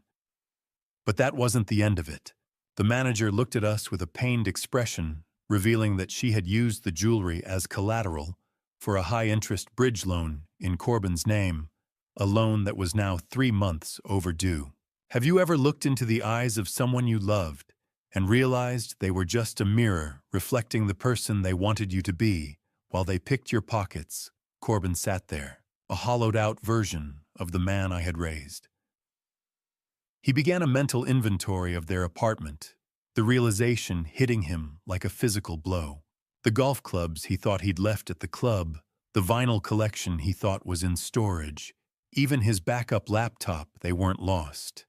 But that wasn't the end of it. The manager looked at us with a pained expression, revealing that she had used the jewelry as collateral for a high-interest bridge loan in Corbin's name, a loan that was now 3 months overdue. Have you ever looked into the eyes of someone you loved and realized they were just a mirror reflecting the person they wanted you to be while they picked your pockets? Corbin sat there, a hollowed-out version of the man I had raised. He began a mental inventory of their apartment, the realization hitting him like a physical blow. The golf clubs he thought he'd left at the club, the vinyl collection he thought was in storage, even his backup laptop, they weren't lost.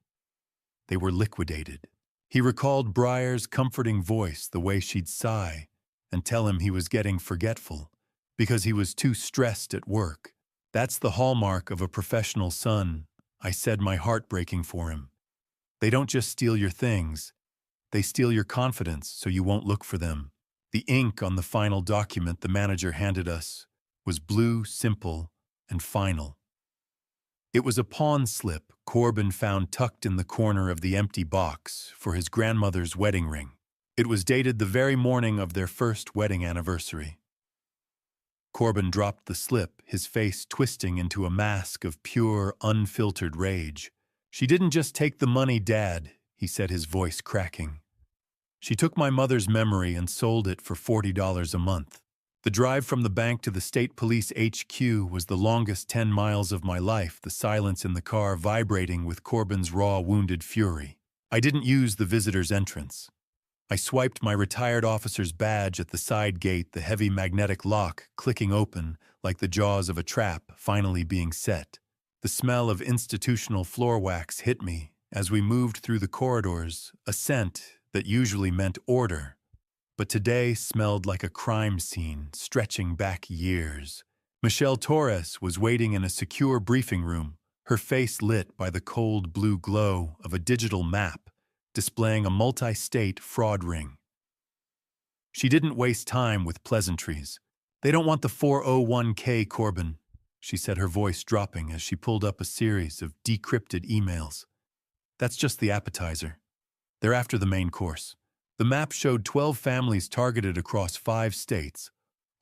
They were liquidated. He recalled Briar's comforting voice, the way she'd sigh and tell him he was getting forgetful because he was too stressed at work. That's the hallmark of a professional son, I said, my heart breaking for him. They don't just steal your things, they steal your confidence so you won't look for them. The ink on the final document the manager handed us was blue, simple, and final. It was a pawn slip Corbin found tucked in the corner of the empty box for his grandmother's wedding ring. It was dated the very morning of their first wedding anniversary. Corbin dropped the slip, his face twisting into a mask of pure, unfiltered rage. She didn't just take the money, Dad, he said, his voice cracking. She took my mother's memory and sold it for $40 a month. The drive from the bank to the state police HQ was the longest 10 miles of my life, the silence in the car vibrating with Corbin's raw, wounded fury. I didn't use the visitor's entrance. I swiped my retired officer's badge at the side gate, the heavy magnetic lock clicking open like the jaws of a trap finally being set. The smell of institutional floor wax hit me as we moved through the corridors, a scent that usually meant order, but today smelled like a crime scene stretching back years. Michelle Torres was waiting in a secure briefing room, her face lit by the cold blue glow of a digital map displaying a multi-state fraud ring. She didn't waste time with pleasantries. They don't want the 401k, Corbin, she said, her voice dropping as she pulled up a series of decrypted emails. That's just the appetizer. They're after the main course. The map showed 12 families targeted across 5 states,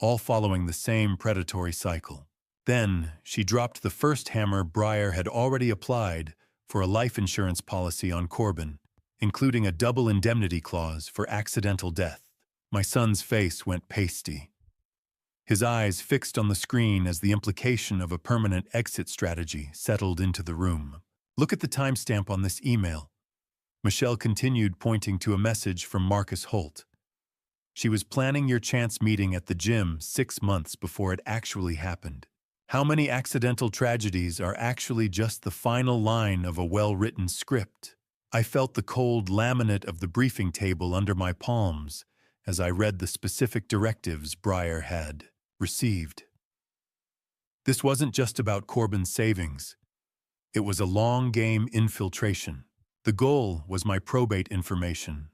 all following the same predatory cycle. Then, she dropped the first hammer. Briar had already applied for a life insurance policy on Corbin, including a double indemnity clause for accidental death. My son's face went pasty. His eyes fixed on the screen as the implication of a permanent exit strategy settled into the room. Look at the timestamp on this email. Michelle continued, pointing to a message from Marcus Holt. She was planning your chance meeting at the gym 6 months before it actually happened. How many accidental tragedies are actually just the final line of a well-written script? I felt the cold laminate of the briefing table under my palms as I read the specific directives Briar had received. This wasn't just about Corbin's savings. It was a long-game infiltration. The goal was my probate information,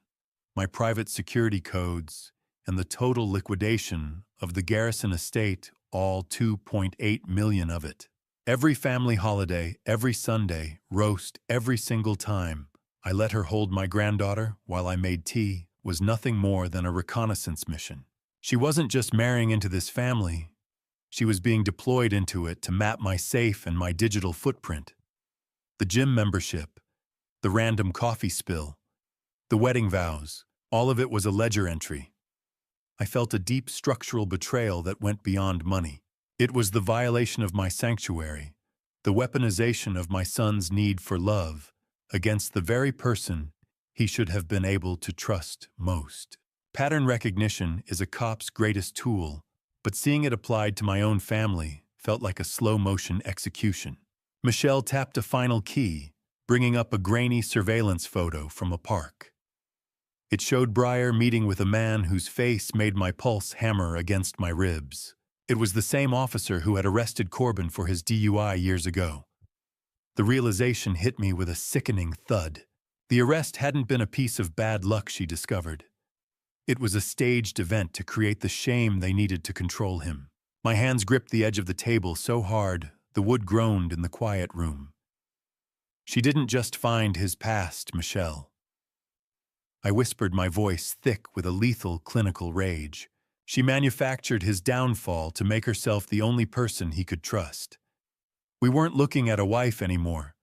my private security codes, and the total liquidation of the Garrison estate, all $2.8 million of it. Every family holiday, every Sunday, roast, every single time I let her hold my granddaughter while I made tea was nothing more than a reconnaissance mission. She wasn't just marrying into this family. She was being deployed into it to map my safe and my digital footprint. The gym membership, the random coffee spill, the wedding vows, all of it was a ledger entry. I felt a deep structural betrayal that went beyond money. It was the violation of my sanctuary, the weaponization of my son's need for love against the very person he should have been able to trust most. Pattern recognition is a cop's greatest tool, but seeing it applied to my own family felt like a slow-motion execution. Michelle tapped a final key, bringing up a grainy surveillance photo from a park. It showed Breyer meeting with a man whose face made my pulse hammer against my ribs. It was the same officer who had arrested Corbin for his DUI years ago. The realization hit me with a sickening thud. The arrest hadn't been a piece of bad luck, she discovered. It was a staged event to create the shame they needed to control him. My hands gripped the edge of the table so hard, the wood groaned in the quiet room. She didn't just find his past, Michelle. I whispered, my voice thick with a lethal clinical rage. She manufactured his downfall to make herself the only person he could trust. We weren't looking at a wife anymore.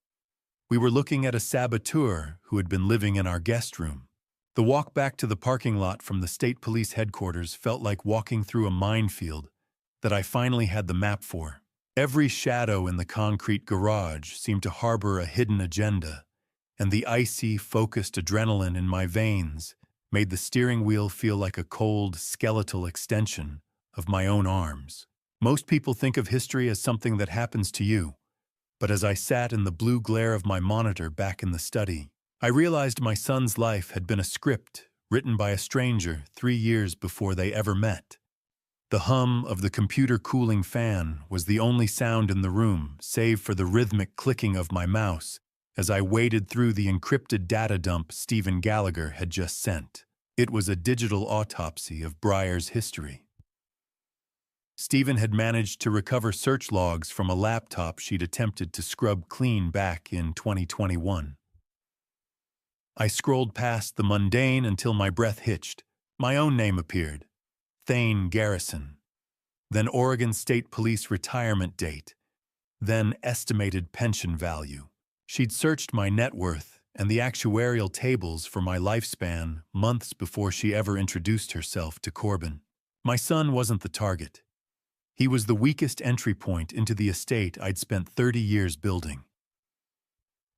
We were looking at a saboteur who had been living in our guest room. The walk back to the parking lot from the state police headquarters felt like walking through a minefield that I finally had the map for. Every shadow in the concrete garage seemed to harbor a hidden agenda, and the icy, focused adrenaline in my veins made the steering wheel feel like a cold, skeletal extension of my own arms. Most people think of history as something that happens to you, but as I sat in the blue glare of my monitor back in the study, I realized my son's life had been a script written by a stranger 3 years before they ever met. The hum of the computer cooling fan was the only sound in the room, save for the rhythmic clicking of my mouse as I waded through the encrypted data dump Stephen Gallagher had just sent. It was a digital autopsy of Breyer's history. Stephen had managed to recover search logs from a laptop she'd attempted to scrub clean back in 2021. I scrolled past the mundane until my breath hitched. My own name appeared. Thane Garrison. Then Oregon State Police retirement date. Then estimated pension value. She'd searched my net worth and the actuarial tables for my lifespan months before she ever introduced herself to Corbin. My son wasn't the target. He was the weakest entry point into the estate I'd spent 30 years building.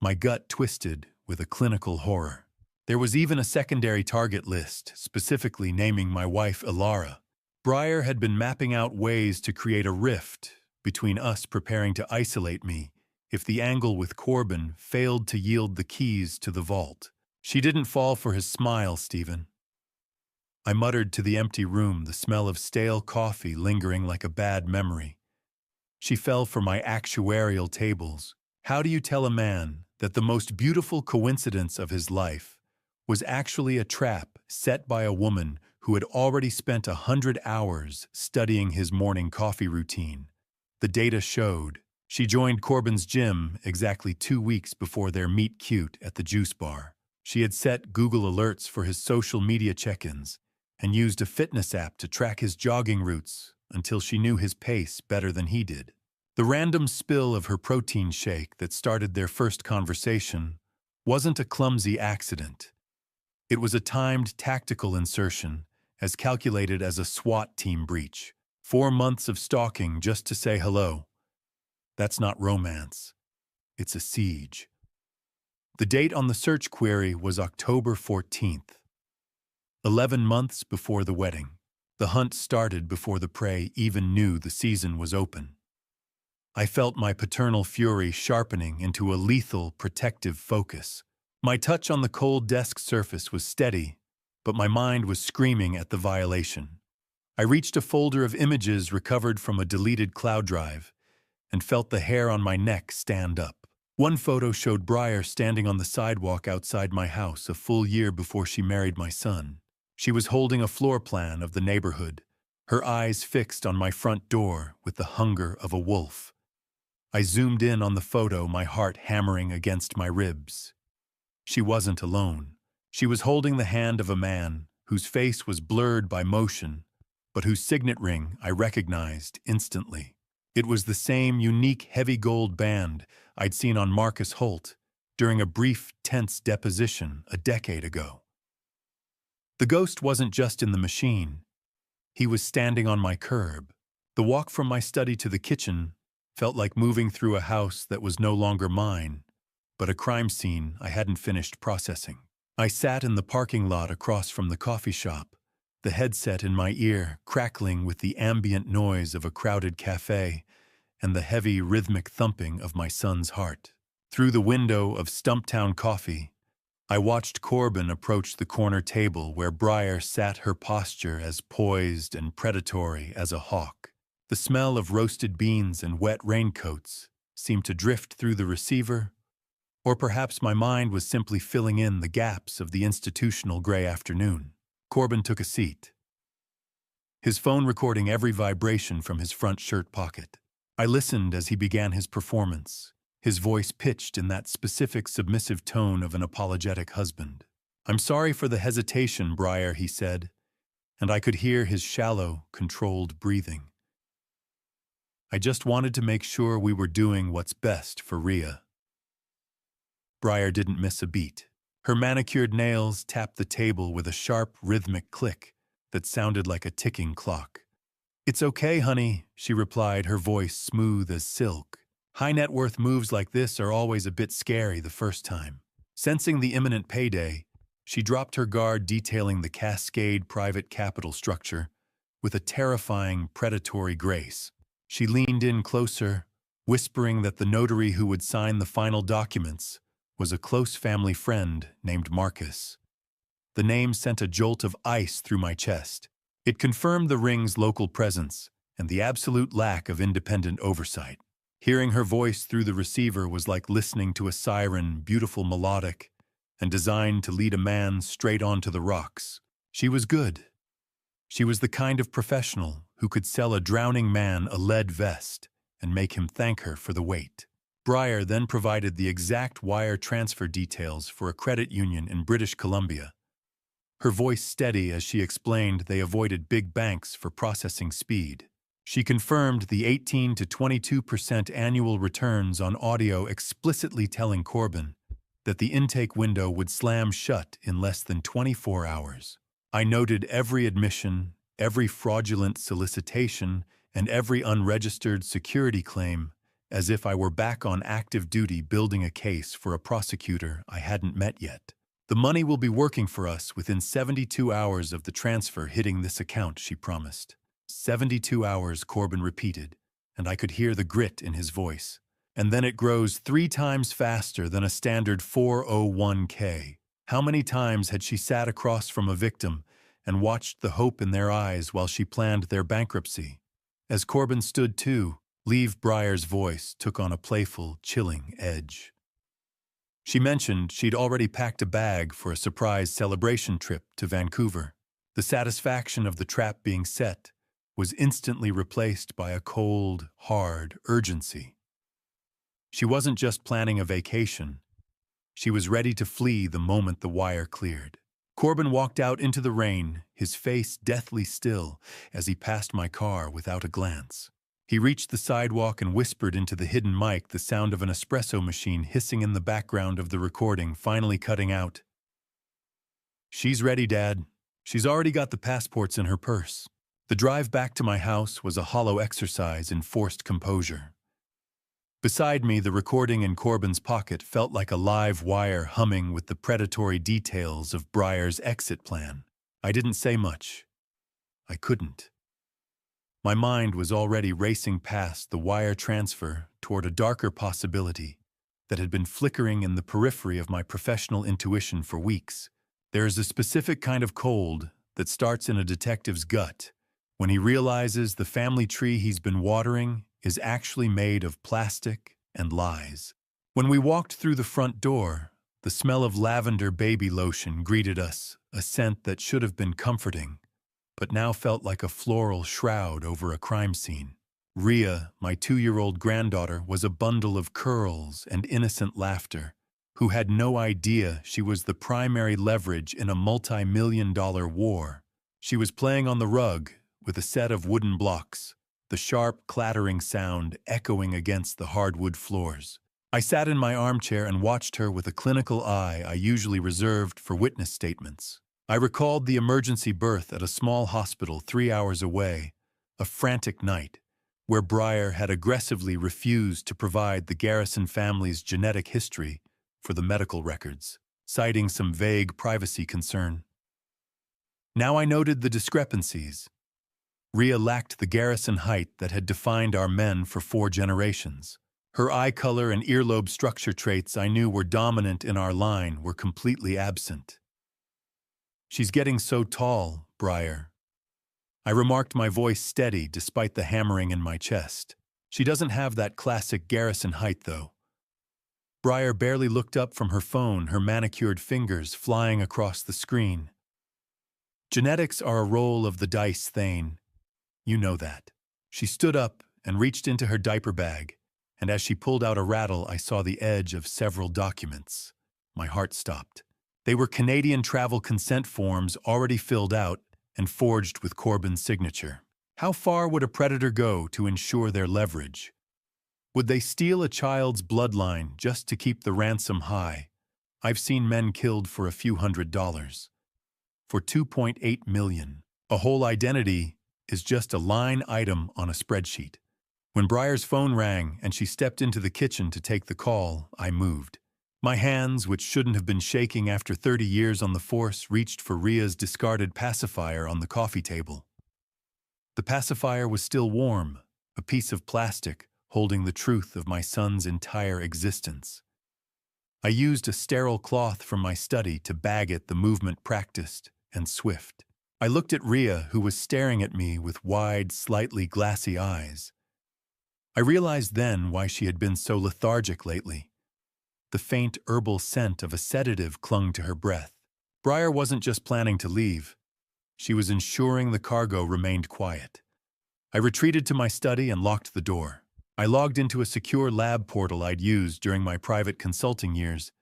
My gut twisted with a clinical horror. There was even a secondary target list, specifically naming my wife Ilara. Breyer had been mapping out ways to create a rift between us, preparing to isolate me if the angle with Corbin failed to yield the keys to the vault. She didn't fall for his smile, Stephen. I muttered to the empty room, the smell of stale coffee lingering like a bad memory. She fell for my actuarial tables. How do you tell a man that the most beautiful coincidence of his life was actually a trap set by a woman who had already spent 100 hours studying his morning coffee routine? The data showed. She joined Corbin's gym exactly 2 weeks before their meet cute at the juice bar. She had set Google alerts for his social media check-ins and used a fitness app to track his jogging routes until she knew his pace better than he did. The random spill of her protein shake that started their first conversation wasn't a clumsy accident. It was a timed tactical insertion, as calculated as a SWAT team breach. 4 months of stalking just to say hello. That's not romance. It's a siege. The date on the search query was October 14th. 11 months before the wedding. The hunt started before the prey even knew the season was open. I felt my paternal fury sharpening into a lethal, protective focus. My touch on the cold desk surface was steady, but my mind was screaming at the violation. I reached a folder of images recovered from a deleted cloud drive and felt the hair on my neck stand up. One photo showed Breyer standing on the sidewalk outside my house a full year before she married my son. She was holding a floor plan of the neighborhood, her eyes fixed on my front door with the hunger of a wolf. I zoomed in on the photo, my heart hammering against my ribs. She wasn't alone. She was holding the hand of a man whose face was blurred by motion, but whose signet ring I recognized instantly. It was the same unique heavy gold band I'd seen on Marcus Holt during a brief, tense deposition a decade ago. The ghost wasn't just in the machine. He was standing on my curb. The walk from my study to the kitchen felt like moving through a house that was no longer mine, but a crime scene I hadn't finished processing. I sat in the parking lot across from the coffee shop, the headset in my ear crackling with the ambient noise of a crowded cafe and the heavy rhythmic thumping of my son's heart. Through the window of Stumptown Coffee, I watched Corbin approach the corner table where Briar sat, her posture as poised and predatory as a hawk. The smell of roasted beans and wet raincoats seemed to drift through the receiver, or perhaps my mind was simply filling in the gaps of the institutional gray afternoon. Corbin took a seat, his phone recording every vibration from his front shirt pocket. I listened as he began his performance, his voice pitched in that specific submissive tone of an apologetic husband. "I'm sorry for the hesitation, Briar," he said, and I could hear his shallow, controlled breathing. "I just wanted to make sure we were doing what's best for Rhea." Briar didn't miss a beat. Her manicured nails tapped the table with a sharp, rhythmic click that sounded like a ticking clock. "It's okay, honey," she replied, her voice smooth as silk. "High net worth moves like this are always a bit scary the first time." Sensing the imminent payday, she dropped her guard, detailing the Cascade private capital structure with a terrifying, predatory grace. She leaned in closer, whispering that the notary who would sign the final documents was a close family friend named Marcus. The name sent a jolt of ice through my chest. It confirmed the ring's local presence and the absolute lack of independent oversight. Hearing her voice through the receiver was like listening to a siren, beautiful, melodic, and designed to lead a man straight onto the rocks. She was good. She was the kind of professional who could sell a drowning man a lead vest and make him thank her for the wait. Briar then provided the exact wire transfer details for a credit union in British Columbia, her voice steady as she explained they avoided big banks for processing speed. She confirmed the 18 to 22% annual returns on audio, explicitly telling Corbin that the intake window would slam shut in less than 24 hours. I noted every admission, every fraudulent solicitation, and every unregistered security claim, as if I were back on active duty building a case for a prosecutor I hadn't met yet. "The money will be working for us within 72 hours of the transfer hitting this account," she promised. 72 hours, Corbin repeated, and I could hear the grit in his voice. "And then it grows 3 times faster than a standard 401k. How many times had she sat across from a victim and watched the hope in their eyes while she planned their bankruptcy? As Corbin stood too, Leave Briar's voice took on a playful, chilling edge. She mentioned she'd already packed a bag for a surprise celebration trip to Vancouver. The satisfaction of the trap being set was instantly replaced by a cold, hard urgency. She wasn't just planning a vacation. She was ready to flee the moment the wire cleared. Corbin walked out into the rain, his face deathly still as he passed my car without a glance. He reached the sidewalk and whispered into the hidden mic, the sound of an espresso machine hissing in the background of the recording, finally cutting out. "She's ready, Dad. She's already got the passports in her purse." The drive back to my house was a hollow exercise in forced composure. Beside me, the recording in Corbin's pocket felt like a live wire humming with the predatory details of Briar's exit plan. I didn't say much. I couldn't. My mind was already racing past the wire transfer toward a darker possibility that had been flickering in the periphery of my professional intuition for weeks. There is a specific kind of cold that starts in a detective's gut when he realizes the family tree he's been watering is actually made of plastic and lies. When we walked through the front door, the smell of lavender baby lotion greeted us, a scent that should have been comforting, but now felt like a floral shroud over a crime scene. Rhea, my 2-year-old granddaughter, was a bundle of curls and innocent laughter, who had no idea she was the primary leverage in a multi-million-dollar war. She was playing on the rug with a set of wooden blocks, the sharp, clattering sound echoing against the hardwood floors. I sat in my armchair and watched her with a clinical eye I usually reserved for witness statements. I recalled the emergency birth at a small hospital 3 hours away, a frantic night, where Briar had aggressively refused to provide the Garrison family's genetic history for the medical records, citing some vague privacy concern. Now I noted the discrepancies. Rhea lacked the Garrison height that had defined our men for 4 generations. Her eye color and earlobe structure traits I knew were dominant in our line were completely absent. "She's getting so tall, Briar." I remarked, my voice steady despite the hammering in my chest. "She doesn't have that classic Garrison height, though." Briar barely looked up from her phone, her manicured fingers flying across the screen. "Genetics are a roll of the dice, Thane. You know that." She stood up and reached into her diaper bag, and as she pulled out a rattle, I saw the edge of several documents. My heart stopped. They were Canadian travel consent forms already filled out and forged with Corbin's signature. How far would a predator go to ensure their leverage? Would they steal a child's bloodline just to keep the ransom high? I've seen men killed for a few $100s. For $2.8 million, a whole identity is just a line item on a spreadsheet. When Briar's phone rang and she stepped into the kitchen to take the call, I moved. My hands, which shouldn't have been shaking after 30 years on the force, reached for Ria's discarded pacifier on the coffee table. The pacifier was still warm, a piece of plastic holding the truth of my son's entire existence. I used a sterile cloth from my study to bag it, the movement practiced and swift. I looked at Ria, who was staring at me with wide, slightly glassy eyes. I realized then why she had been so lethargic lately. The faint herbal scent of a sedative clung to her breath. Briar wasn't just planning to leave. She was ensuring the cargo remained quiet. I retreated to my study and locked the door. I logged into a secure lab portal I'd used during my private consulting years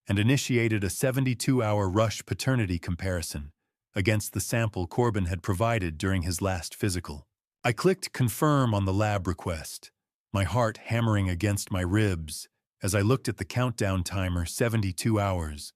and initiated a 72-hour rush paternity comparison against the sample Corbin had provided during his last physical. I clicked confirm on the lab request, my heart hammering against my ribs as I looked at the countdown timer, 72 hours,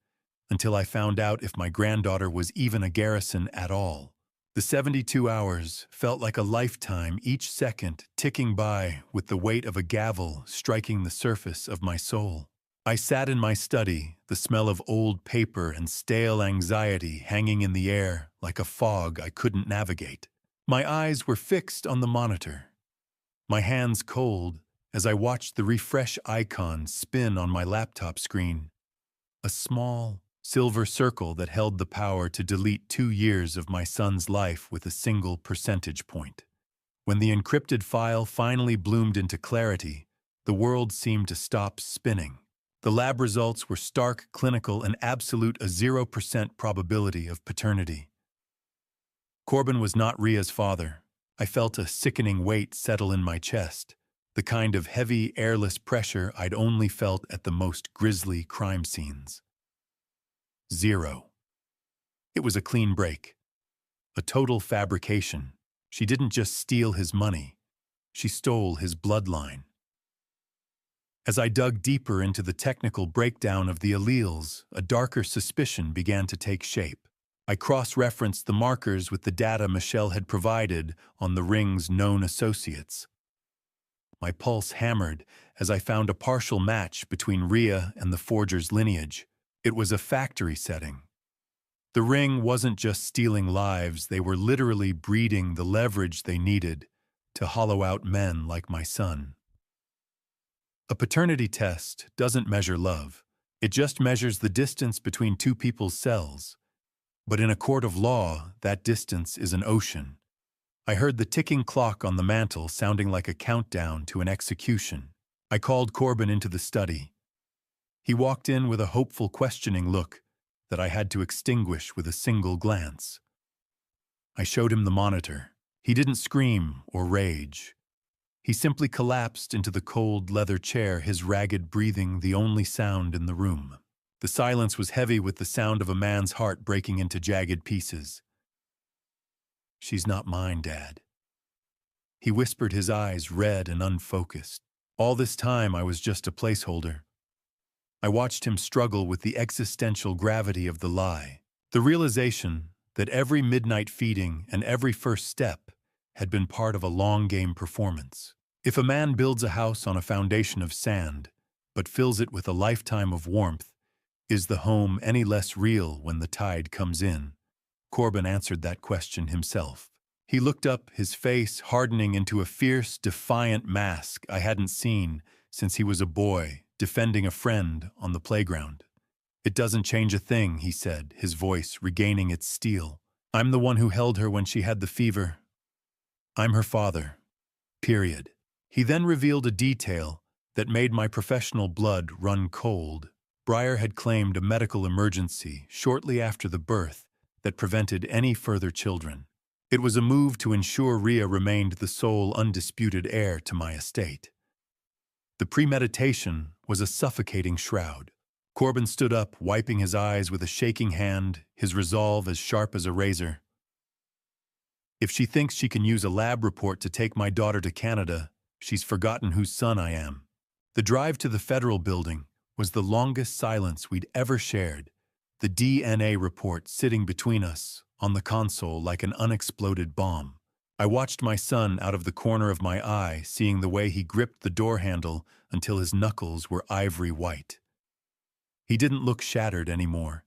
until I found out if my granddaughter was even a Garrison at all. The 72 hours felt like a lifetime, each second ticking by with the weight of a gavel striking the surface of my soul. I sat in my study, the smell of old paper and stale anxiety hanging in the air like a fog I couldn't navigate. My eyes were fixed on the monitor, my hands cold as I watched the refresh icon spin on my laptop screen. A small, silver circle that held the power to delete 2 years of my son's life with a single percentage point. When the encrypted file finally bloomed into clarity, the world seemed to stop spinning. The lab results were stark, clinical, and absolute, a 0% probability of paternity. Corbin was not Ria's father. I felt a sickening weight settle in my chest, the kind of heavy, airless pressure I'd only felt at the most grisly crime scenes. 0. It was a clean break. A total fabrication. She didn't just steal his money. She stole his bloodline. As I dug deeper into the technical breakdown of the alleles, a darker suspicion began to take shape. I cross-referenced the markers with the data Michelle had provided on the ring's known associates. My pulse hammered as I found a partial match between Ria and the forger's lineage. It was a factory setting. The ring wasn't just stealing lives, they were literally breeding the leverage they needed to hollow out men like my son. A paternity test doesn't measure love. It just measures the distance between two people's cells. But in a court of law, that distance is an ocean. I heard the ticking clock on the mantel sounding like a countdown to an execution. I called Corbin into the study. He walked in with a hopeful, questioning look that I had to extinguish with a single glance. I showed him the monitor. He didn't scream or rage. He simply collapsed into the cold leather chair, his ragged breathing the only sound in the room. The silence was heavy with the sound of a man's heart breaking into jagged pieces. "She's not mine, Dad." He whispered, his eyes red and unfocused. All this time I was just a placeholder. I watched him struggle with the existential gravity of the lie, the realization that every midnight feeding and every first step had been part of a long-game performance. If a man builds a house on a foundation of sand, but fills it with a lifetime of warmth, is the home any less real when the tide comes in? Corbin answered that question himself. He looked up, his face hardening into a fierce, defiant mask I hadn't seen since he was a boy, defending a friend on the playground. It doesn't change a thing, he said, his voice regaining its steel. I'm the one who held her when she had the fever. I'm her father. Period. He then revealed a detail that made my professional blood run cold. Breyer had claimed a medical emergency shortly after the birth that prevented any further children. It was a move to ensure Rhea remained the sole undisputed heir to my estate. The premeditation was a suffocating shroud. Corbin stood up, wiping his eyes with a shaking hand, his resolve as sharp as a razor. If she thinks she can use a lab report to take my daughter to Canada, she's forgotten whose son I am. The drive to the federal building was the longest silence we'd ever shared, the DNA report sitting between us on the console like an unexploded bomb. I watched my son out of the corner of my eye, seeing the way he gripped the door handle until his knuckles were ivory white. He didn't look shattered anymore.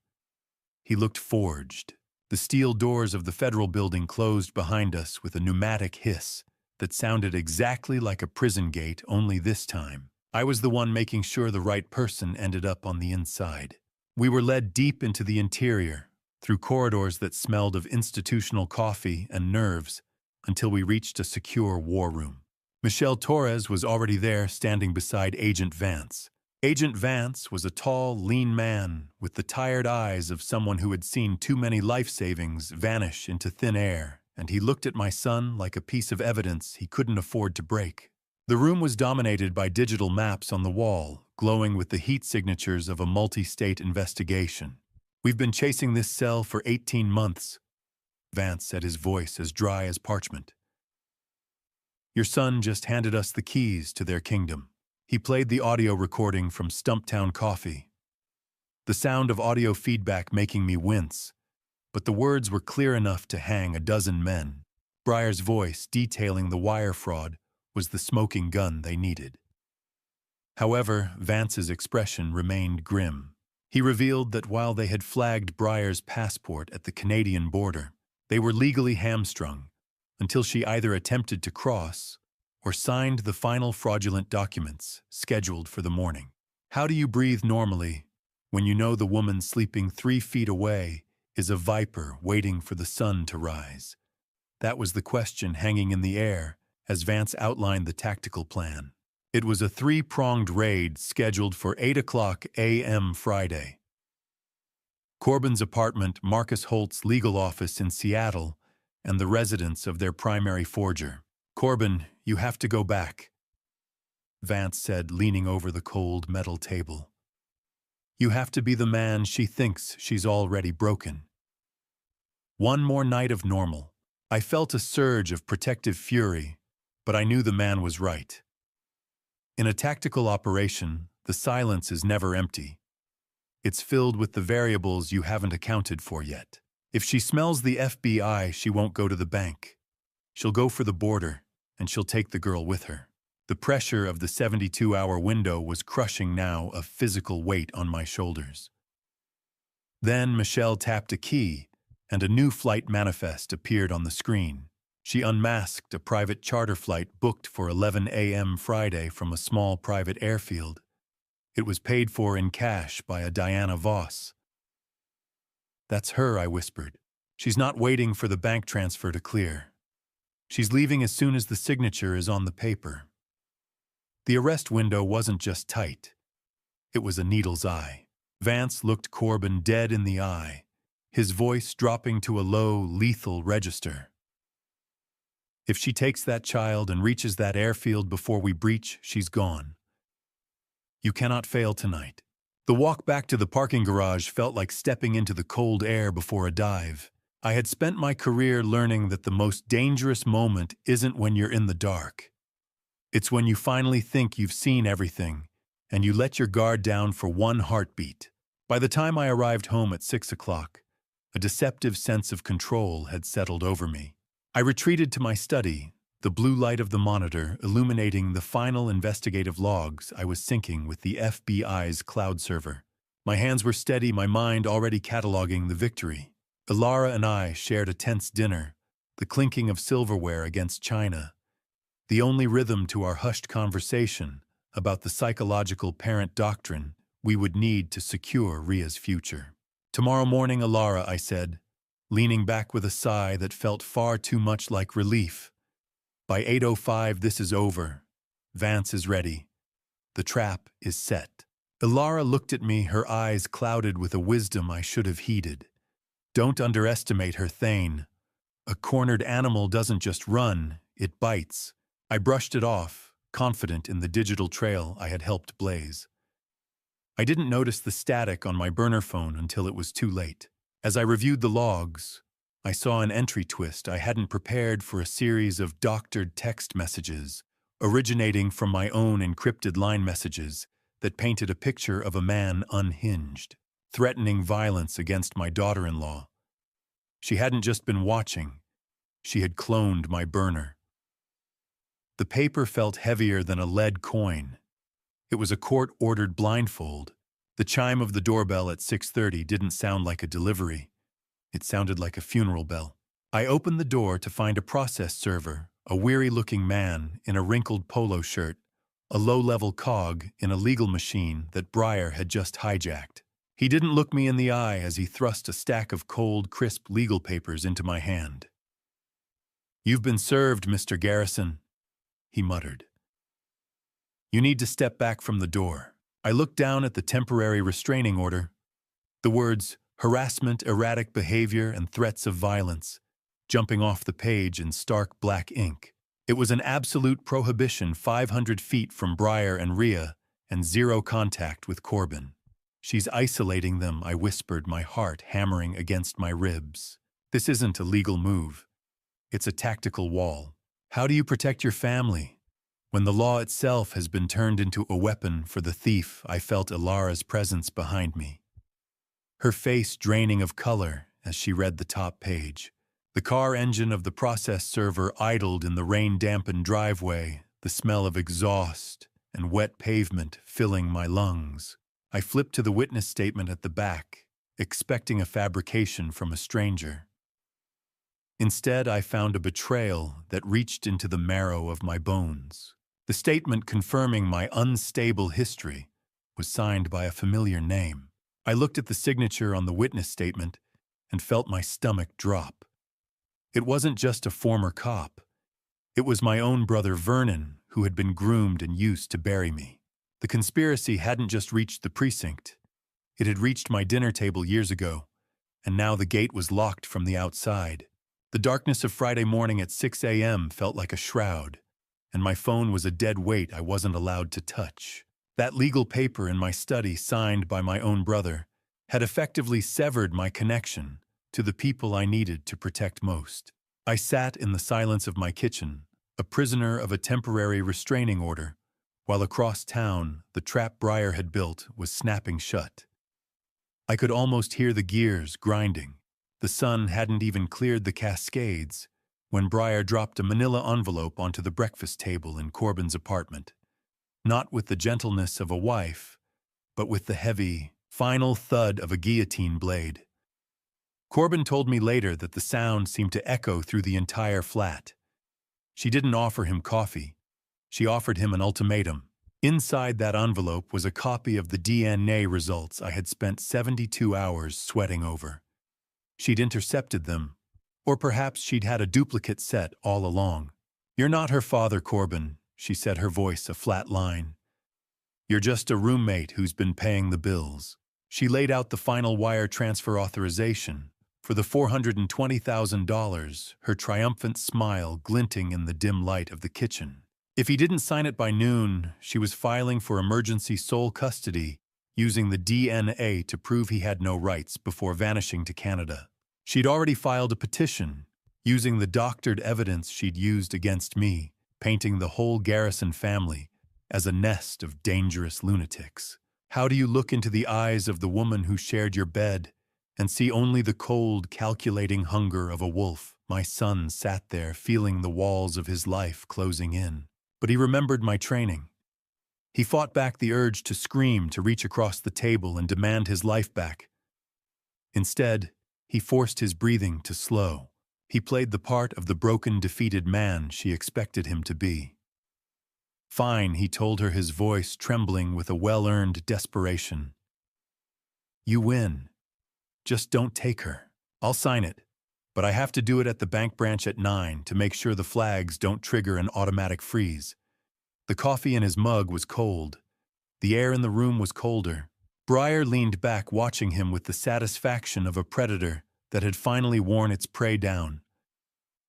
He looked forged. The steel doors of the federal building closed behind us with a pneumatic hiss that sounded exactly like a prison gate, only this time I was the one making sure the right person ended up on the inside. We were led deep into the interior, through corridors that smelled of institutional coffee and nerves, until we reached a secure war room. Michelle Torres was already there, standing beside Agent Vance. Agent Vance was a tall, lean man with the tired eyes of someone who had seen too many life savings vanish into thin air, and he looked at my son like a piece of evidence he couldn't afford to break. The room was dominated by digital maps on the wall, glowing with the heat signatures of a multi-state investigation. We've been chasing this cell for 18 months, Vance said, his voice as dry as parchment. Your son just handed us the keys to their kingdom. He played the audio recording from Stumptown Coffee. The sound of audio feedback making me wince, but the words were clear enough to hang a dozen men. Breyer's voice detailing the wire fraud was the smoking gun they needed. However, Vance's expression remained grim. He revealed that while they had flagged Breyer's passport at the Canadian border, they were legally hamstrung until she either attempted to cross or signed the final fraudulent documents scheduled for the morning. How do you breathe normally when you know the woman sleeping 3 feet away is a viper waiting for the sun to rise? That was the question hanging in the air as Vance outlined the tactical plan. It was a 3-pronged raid scheduled for 8:00 a.m. Friday. Corbin's apartment, Marcus Holt's legal office in Seattle, and the residence of their primary forger. Corbin, you have to go back, Vance said, leaning over the cold metal table. You have to be the man she thinks she's already broken. One more night of normal. I felt a surge of protective fury, but I knew the man was right. In a tactical operation, the silence is never empty. It's filled with the variables you haven't accounted for yet. If she smells the FBI, she won't go to the bank. She'll go for the border, and she'll take the girl with her. The pressure of the 72-hour window was crushing now, a physical weight on my shoulders. Then Michelle tapped a key, and a new flight manifest appeared on the screen. She unmasked a private charter flight booked for 11 a.m. Friday from a small private airfield. It was paid for in cash by a Diana Voss. That's her, I whispered. She's not waiting for the bank transfer to clear. She's leaving as soon as the signature is on the paper. The arrest window wasn't just tight. It was a needle's eye. Vance looked Corbin dead in the eye, his voice dropping to a low, lethal register. If she takes that child and reaches that airfield before we breach, she's gone. You cannot fail tonight. The walk back to the parking garage felt like stepping into the cold air before a dive. I had spent my career learning that the most dangerous moment isn't when you're in the dark. It's when you finally think you've seen everything, and you let your guard down for one heartbeat. By the time I arrived home at 6 o'clock, a deceptive sense of control had settled over me. I retreated to my study, the blue light of the monitor illuminating the final investigative logs I was syncing with the FBI's cloud server. My hands were steady, my mind already cataloging the victory. Ilara and I shared a tense dinner, the clinking of silverware against china, the only rhythm to our hushed conversation about the psychological parent doctrine we would need to secure Ria's future. "Tomorrow morning, Alara," I said, leaning back with a sigh that felt far too much like relief. "By 8:05, this is over. Vance is ready. The trap is set." Alara looked at me, her eyes clouded with a wisdom I should have heeded. "Don't underestimate her, Thane. A cornered animal doesn't just run, it bites." I brushed it off, confident in the digital trail I had helped blaze. I didn't notice the static on my burner phone until it was too late. As I reviewed the logs, I saw an entry twist I hadn't prepared for: a series of doctored text messages, originating from my own encrypted line messages that painted a picture of a man unhinged, threatening violence against my daughter-in-law. She hadn't just been watching, she had cloned my burner. The paper felt heavier than a lead coin. It was a court-ordered blindfold. The chime of the doorbell at 6:30 didn't sound like a delivery. It sounded like a funeral bell. I opened the door to find a process server, a weary-looking man in a wrinkled polo shirt, a low-level cog in a legal machine that Breyer had just hijacked. He didn't look me in the eye as he thrust a stack of cold, crisp legal papers into my hand. "You've been served, Mr. Garrison," he muttered. "You need to step back from the door." I looked down at the temporary restraining order. The words "harassment, erratic behavior, and threats of violence" jumping off the page in stark black ink. It was an absolute prohibition 500 feet from Breyer and Ria, and zero contact with Corbin. "She's isolating them," I whispered, my heart hammering against my ribs. "This isn't a legal move. It's a tactical wall. How do you protect your family when the law itself has been turned into a weapon for the thief?" I felt Alara's presence behind me, her face draining of color as she read the top page. The car engine of the process server idled in the rain-dampened driveway, the smell of exhaust and wet pavement filling my lungs. I flipped to the witness statement at the back, expecting a fabrication from a stranger. Instead, I found a betrayal that reached into the marrow of my bones. The statement confirming my unstable history was signed by a familiar name. I looked at the signature on the witness statement and felt my stomach drop. It wasn't just a former cop. It was my own brother Vernon, who had been groomed and used to bury me. The conspiracy hadn't just reached the precinct. It had reached my dinner table years ago, and now the gate was locked from the outside. The darkness of Friday morning at 6 a.m. felt like a shroud, and my phone was a dead weight I wasn't allowed to touch. That legal paper in my study, signed by my own brother, had effectively severed my connection to the people I needed to protect most. I sat in the silence of my kitchen, a prisoner of a temporary restraining order, while across town the trap Breyer had built was snapping shut. I could almost hear the gears grinding. The sun hadn't even cleared the Cascades when Breyer dropped a manila envelope onto the breakfast table in Corbin's apartment. Not with the gentleness of a wife, but with the heavy, final thud of a guillotine blade. Corbin told me later that the sound seemed to echo through the entire flat. She didn't offer him coffee. She offered him an ultimatum. Inside that envelope was a copy of the DNA results I had spent 72 hours sweating over. She'd intercepted them, or perhaps she'd had a duplicate set all along. "You're not her father, Corbin," she said, her voice a flat line. "You're just a roommate who's been paying the bills." She laid out the final wire transfer authorization for the $420,000, her triumphant smile glinting in the dim light of the kitchen. If he didn't sign it by noon, she was filing for emergency sole custody, using the DNA to prove he had no rights before vanishing to Canada. She'd already filed a petition, using the doctored evidence she'd used against me, painting the whole Garrison family as a nest of dangerous lunatics. How do you look into the eyes of the woman who shared your bed and see only the cold, calculating hunger of a wolf? My son sat there, feeling the walls of his life closing in. But he remembered my training. He fought back the urge to scream, to reach across the table and demand his life back. Instead, he forced his breathing to slow. He played the part of the broken, defeated man she expected him to be. Fine, he told her, his voice trembling with a well-earned desperation. You win. Just don't take her. I'll sign it. But I have to do it at the bank branch at 9 to make sure the flags don't trigger an automatic freeze. The coffee in his mug was cold. The air in the room was colder. Briar leaned back, watching him with the satisfaction of a predator that had finally worn its prey down.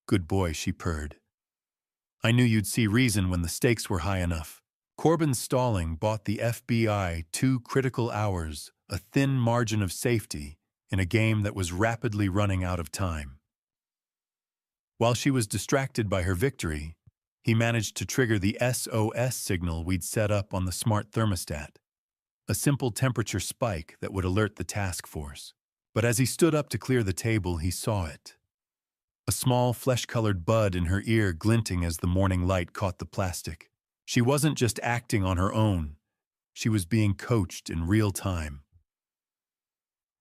Good boy, she purred. I knew you'd see reason when the stakes were high enough. Corbin's stalling bought the FBI 2 critical hours, a thin margin of safety, in a game that was rapidly running out of time. While she was distracted by her victory, he managed to trigger the SOS signal we'd set up on the smart thermostat, a simple temperature spike that would alert the task force. But as he stood up to clear the table, he saw it. A small, flesh-colored bud in her ear glinting as the morning light caught the plastic. She wasn't just acting on her own. She was being coached in real time.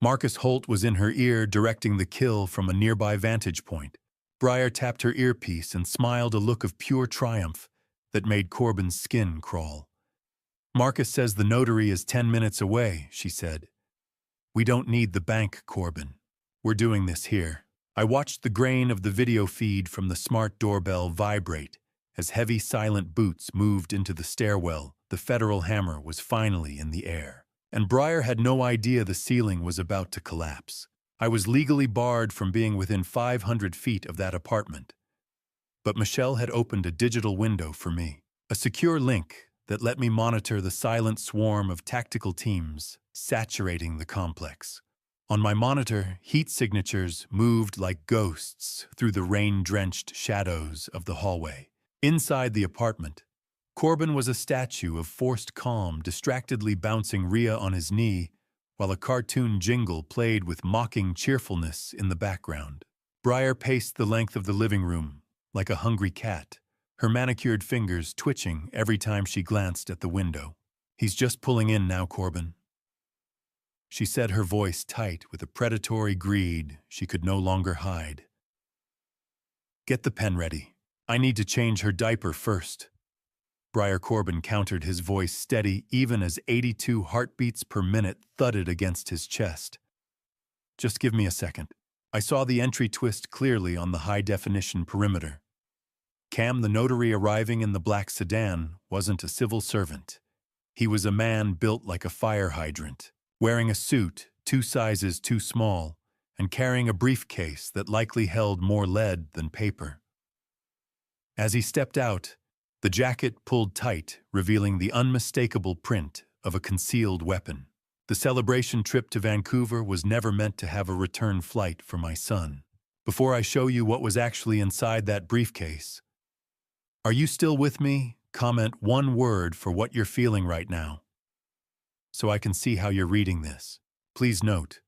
Marcus Holt was in her ear, directing the kill from a nearby vantage point. Briar tapped her earpiece and smiled, a look of pure triumph that made Corbin's skin crawl. Marcus says the notary is 10 minutes away, she said. We don't need the bank, Corbin. We're doing this here. I watched the grain of the video feed from the smart doorbell vibrate as heavy, silent boots moved into the stairwell. The federal hammer was finally in the air. And Briar had no idea the ceiling was about to collapse. I was legally barred from being within 500 feet of that apartment. But Michelle had opened a digital window for me, a secure link that let me monitor the silent swarm of tactical teams saturating the complex. On my monitor, heat signatures moved like ghosts through the rain-drenched shadows of the hallway. Inside the apartment, Corbin was a statue of forced calm, distractedly bouncing Rhea on his knee, while a cartoon jingle played with mocking cheerfulness in the background. Briar paced the length of the living room like a hungry cat, her manicured fingers twitching every time she glanced at the window. He's just pulling in now, Corbin, she said, her voice tight with a predatory greed she could no longer hide. Get the pen ready. I need to change her diaper first. Briar Corbin countered, his voice steady even as 82 heartbeats per minute thudded against his chest. Just give me a second. I saw the entry twist clearly on the high-definition perimeter. Cam, the notary arriving in the black sedan, wasn't a civil servant. He was a man built like a fire hydrant, wearing a suit 2 sizes too small and carrying a briefcase that likely held more lead than paper. As he stepped out, the jacket pulled tight, revealing the unmistakable print of a concealed weapon. The celebration trip to Vancouver was never meant to have a return flight for my son. Before I show you what was actually inside that briefcase, are you still with me? Comment 1 word for what you're feeling right now, so I can see how you're reading this. Please note,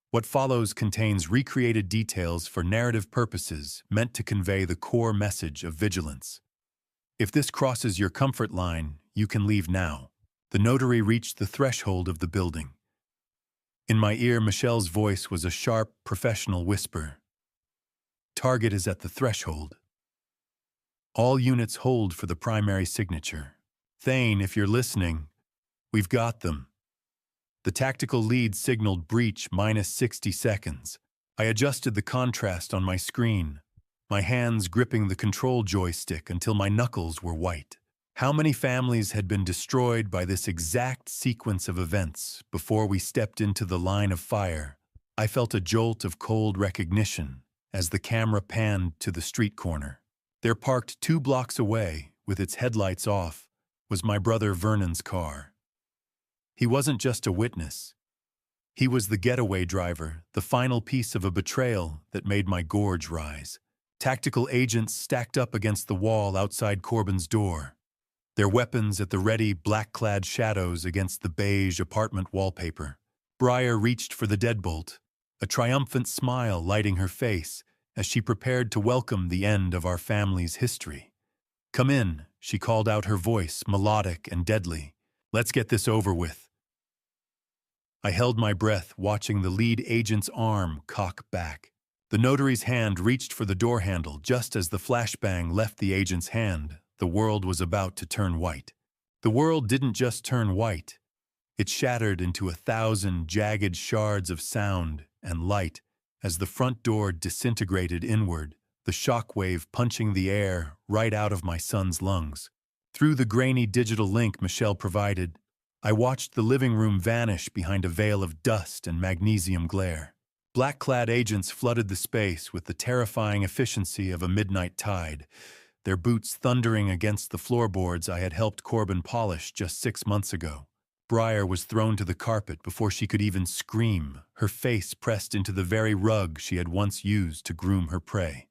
what follows contains recreated details for narrative purposes meant to convey the core message of vigilance. If this crosses your comfort line, you can leave now. The notary reached the threshold of the building. In my ear, Michelle's voice was a sharp, professional whisper. Target is at the threshold. All units hold for the primary signature. Thane, if you're listening, we've got them. The tactical lead signaled breach minus 60 seconds. I adjusted the contrast on my screen, my hands gripping the control joystick until my knuckles were white. How many families had been destroyed by this exact sequence of events before we stepped into the line of fire? I felt a jolt of cold recognition as the camera panned to the street corner. There, parked 2 blocks away, with its headlights off, was my brother Vernon's car. He wasn't just a witness. He was the getaway driver, the final piece of a betrayal that made my gorge rise. Tactical agents stacked up against the wall outside Corbin's door, their weapons at the ready, black-clad shadows against the beige apartment wallpaper. Briar reached for the deadbolt, a triumphant smile lighting her face as she prepared to welcome the end of our family's history. Come in, she called out, her voice melodic and deadly. Let's get this over with. I held my breath, watching the lead agent's arm cock back. The notary's hand reached for the door handle just as the flashbang left the agent's hand, the world was about to turn white. The world didn't just turn white. It shattered into 1,000 jagged shards of sound and light as the front door disintegrated inward, the shock wave punching the air right out of my son's lungs. Through the grainy digital link Michelle provided, I watched the living room vanish behind a veil of dust and magnesium glare. Black-clad agents flooded the space with the terrifying efficiency of a midnight tide, their boots thundering against the floorboards I had helped Corbin polish just 6 months ago. Briar was thrown to the carpet before she could even scream, her face pressed into the very rug she had once used to groom her prey.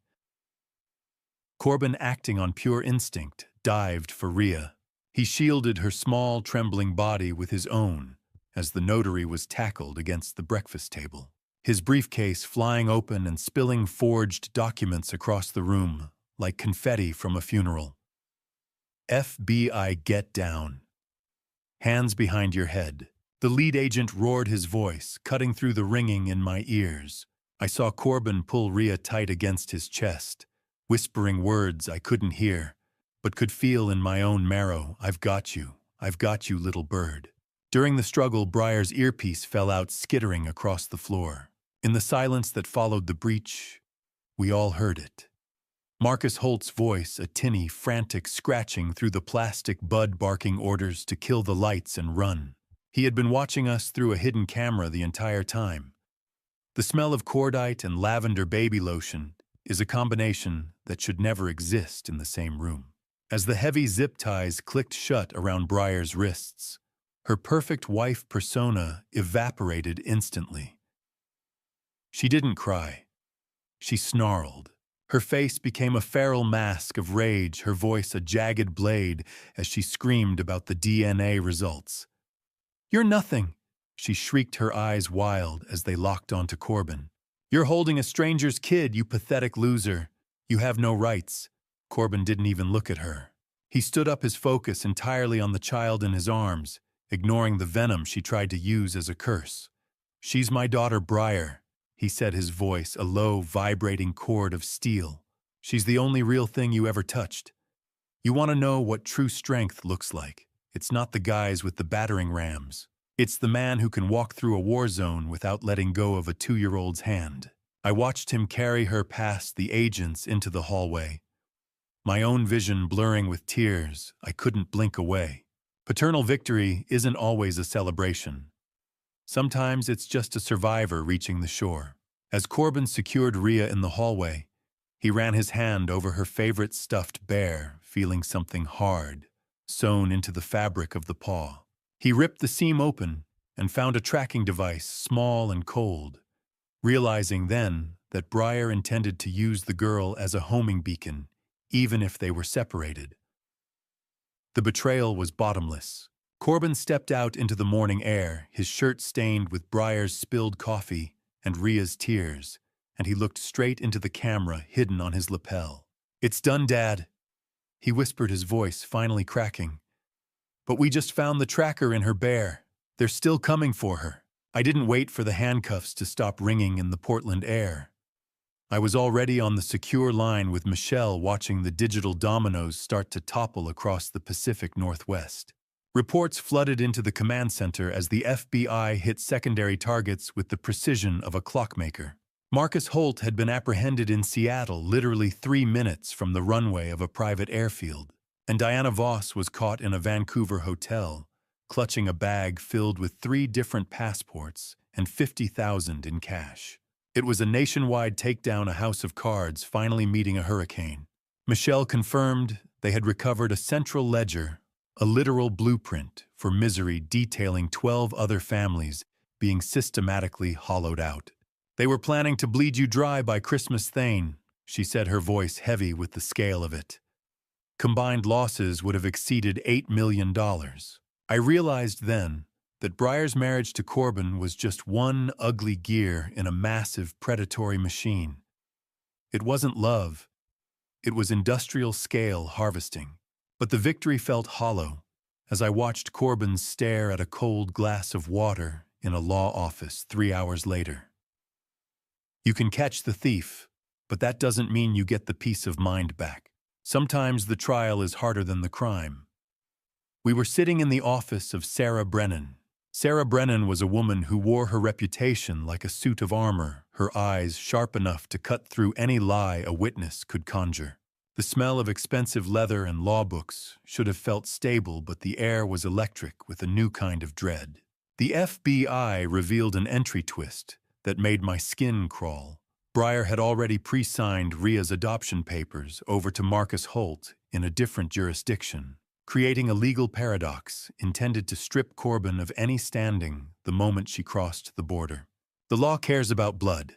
Corbin, acting on pure instinct, dived for Rhea. He shielded her small, trembling body with his own as the notary was tackled against the breakfast table, his briefcase flying open and spilling forged documents across the room like confetti from a funeral. FBI, get down. Hands behind your head. The lead agent roared his voice, cutting through the ringing in my ears. I saw Corbin pull Rhea tight against his chest, whispering words I couldn't hear, but could feel in my own marrow. I've got you, little bird. During the struggle, Briar's earpiece fell out skittering across the floor. In the silence that followed the breach, we all heard it. Marcus Holt's voice, a tinny, frantic scratching through the plastic bud barking orders to kill the lights and run. He had been watching us through a hidden camera the entire time. The smell of cordite and lavender baby lotion is a combination that should never exist in the same room. As the heavy zip ties clicked shut around Briar's wrists, her perfect wife persona evaporated instantly. She didn't cry. She snarled. Her face became a feral mask of rage, her voice a jagged blade as she screamed about the DNA results. "You're nothing," she shrieked, her eyes wild as they locked onto Corbin. "You're holding a stranger's kid, you pathetic loser. You have no rights." Corbin didn't even look at her. He stood up, his focus entirely on the child in his arms, ignoring the venom she tried to use as a curse. "She's my daughter, Briar," he said, his voice a low, vibrating cord of steel. "She's the only real thing you ever touched. You want to know what true strength looks like? It's not the guys with the battering rams. It's the man who can walk through a war zone without letting go of a 2-year-old's hand." I watched him carry her past the agents into the hallway, my own vision blurring with tears. I couldn't blink away. Paternal victory isn't always a celebration. Sometimes it's just a survivor reaching the shore. As Corbin secured Rhea in the hallway, he ran his hand over her favorite stuffed bear, feeling something hard sewn into the fabric of the paw. He ripped the seam open and found a tracking device, small and cold, realizing then that Briar intended to use the girl as a homing beacon, even if they were separated. The betrayal was bottomless. Corbin stepped out into the morning air, his shirt stained with Briar's spilled coffee and Rhea's tears, and he looked straight into the camera hidden on his lapel. "It's done, Dad," he whispered, his voice finally cracking. "But we just found the tracker in her bear. They're still coming for her." I didn't wait for the handcuffs to stop ringing in the Portland air. I was already on the secure line with Michelle, watching the digital dominoes start to topple across the Pacific Northwest. Reports flooded into the command center as the FBI hit secondary targets with the precision of a clockmaker. Marcus Holt had been apprehended in Seattle, literally 3 minutes from the runway of a private airfield, and Diana Voss was caught in a Vancouver hotel, clutching a bag filled with 3 different passports and $50,000 in cash. It was a nationwide takedown, a house of cards finally meeting a hurricane. Michelle confirmed they had recovered a central ledger, a literal blueprint for misery detailing 12 other families being systematically hollowed out. "They were planning to bleed you dry by Christmas, Thane," she said, her voice heavy with the scale of it. Combined losses would have exceeded $8 million. I realized then that Briar's marriage to Corbin was just one ugly gear in a massive predatory machine. It wasn't love. It was industrial-scale harvesting. But the victory felt hollow as I watched Corbin stare at a cold glass of water in a law office 3 hours later. You can catch the thief, but that doesn't mean you get the peace of mind back. Sometimes the trial is harder than the crime. We were sitting in the office of Sarah Brennan. Sarah Brennan was a woman who wore her reputation like a suit of armor, her eyes sharp enough to cut through any lie a witness could conjure. The smell of expensive leather and law books should have felt stable, but the air was electric with a new kind of dread. The FBI revealed an entry twist that made my skin crawl. Breyer had already pre-signed Ria's adoption papers over to Marcus Holt in a different jurisdiction, creating a legal paradox intended to strip Corbin of any standing the moment she crossed the border. The law cares about blood.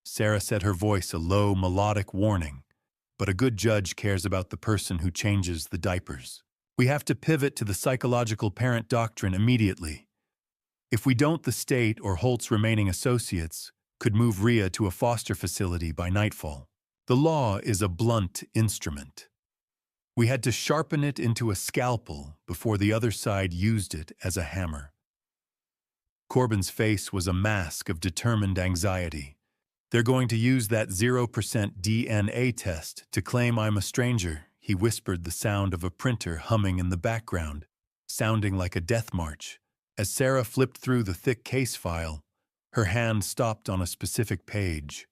Sarah said, her voice a low, melodic warning, but a good judge cares about the person who changes the diapers. We have to pivot to the psychological parent doctrine immediately. If we don't, the state or Holt's remaining associates could move Ria to a foster facility by nightfall. The law is a blunt instrument. We had to sharpen it into a scalpel before the other side used it as a hammer. Corbin's face was a mask of determined anxiety. They're going to use that 0% DNA test to claim I'm a stranger, he whispered, the sound of a printer humming in the background, sounding like a death march. As Sarah flipped through the thick case file, her hand stopped on a specific page.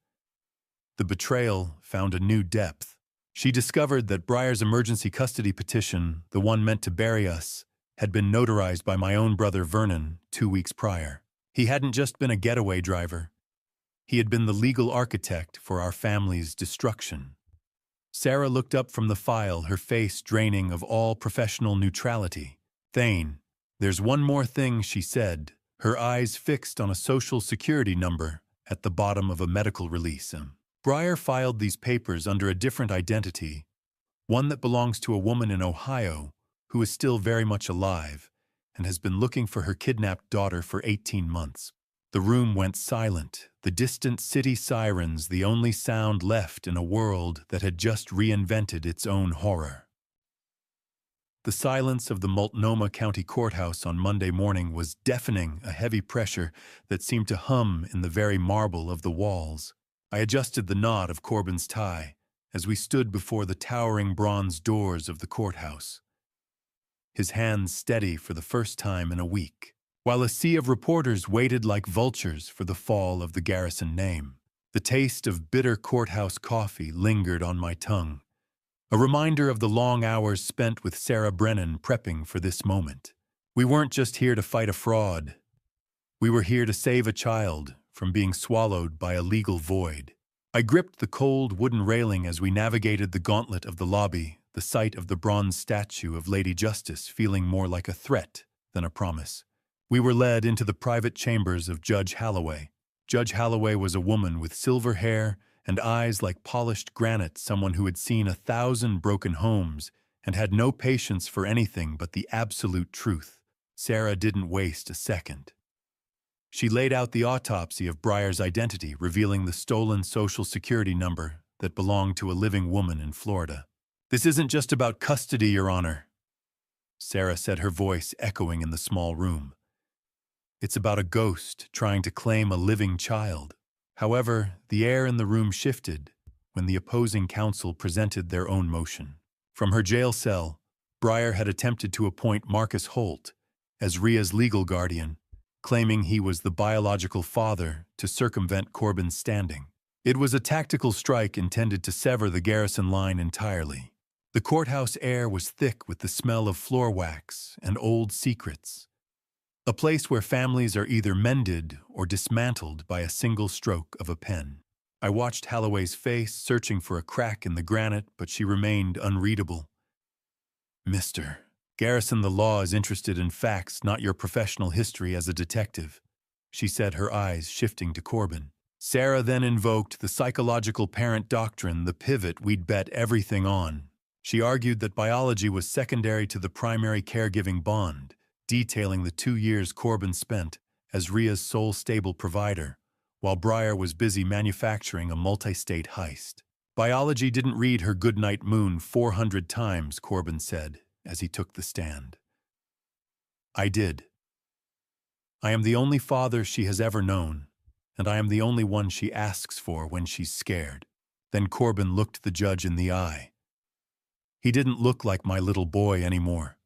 The betrayal found a new depth. She discovered that Breyer's emergency custody petition, the one meant to bury us, had been notarized by my own brother Vernon 2 weeks prior. He hadn't just been a getaway driver. He had been the legal architect for our family's destruction. Sarah looked up from the file, her face draining of all professional neutrality. "Thane, there's one more thing," she said, her eyes fixed on a social security number at the bottom of a medical release. Breyer filed these papers under a different identity, one that belongs to a woman in Ohio who is still very much alive and has been looking for her kidnapped daughter for 18 months. The room went silent, the distant city sirens the only sound left in a world that had just reinvented its own horror. The silence of the Multnomah County Courthouse on Monday morning was deafening, a heavy pressure that seemed to hum in the very marble of the walls. I adjusted the knot of Corbin's tie as we stood before the towering bronze doors of the courthouse, his hands steady for the first time in a week, while a sea of reporters waited like vultures for the fall of the Garrison name. The taste of bitter courthouse coffee lingered on my tongue, a reminder of the long hours spent with Sarah Brennan prepping for this moment. We weren't just here to fight a fraud. We were here to save a child from being swallowed by a legal void. I gripped the cold wooden railing as we navigated the gauntlet of the lobby, the sight of the bronze statue of Lady Justice feeling more like a threat than a promise. We were led into the private chambers of Judge Halloway. Judge Halloway was a woman with silver hair and eyes like polished granite, someone who had seen 1,000 broken homes and had no patience for anything but the absolute truth. Sarah didn't waste a second. She laid out the autopsy of Breyer's identity, revealing the stolen Social Security number that belonged to a living woman in Florida. "This isn't just about custody, Your Honor," Sarah said, her voice echoing in the small room. "It's about a ghost trying to claim a living child." However, the air in the room shifted when the opposing counsel presented their own motion. From her jail cell, Breyer had attempted to appoint Marcus Holt as Ria's legal guardian, claiming he was the biological father to circumvent Corbin's standing. It was a tactical strike intended to sever the Garrison line entirely. The courthouse air was thick with the smell of floor wax and old secrets, a place where families are either mended or dismantled by a single stroke of a pen. I watched Halloway's face, searching for a crack in the granite, but she remained unreadable. "Mr. Garrison, the law is interested in facts, not your professional history as a detective," she said, her eyes shifting to Corbin. Sarah then invoked the psychological parent doctrine, the pivot we'd bet everything on. She argued that biology was secondary to the primary caregiving bond, detailing the 2 years Corbin spent as Ria's sole stable provider, while Breyer was busy manufacturing a multi-state heist. "Biology didn't read her goodnight moon 400 times, Corbin said as he took the stand. "I did. I am the only father she has ever known, and I am the only one she asks for when she's scared." Then Corbin looked the judge in the eye. He didn't look like my little boy anymore.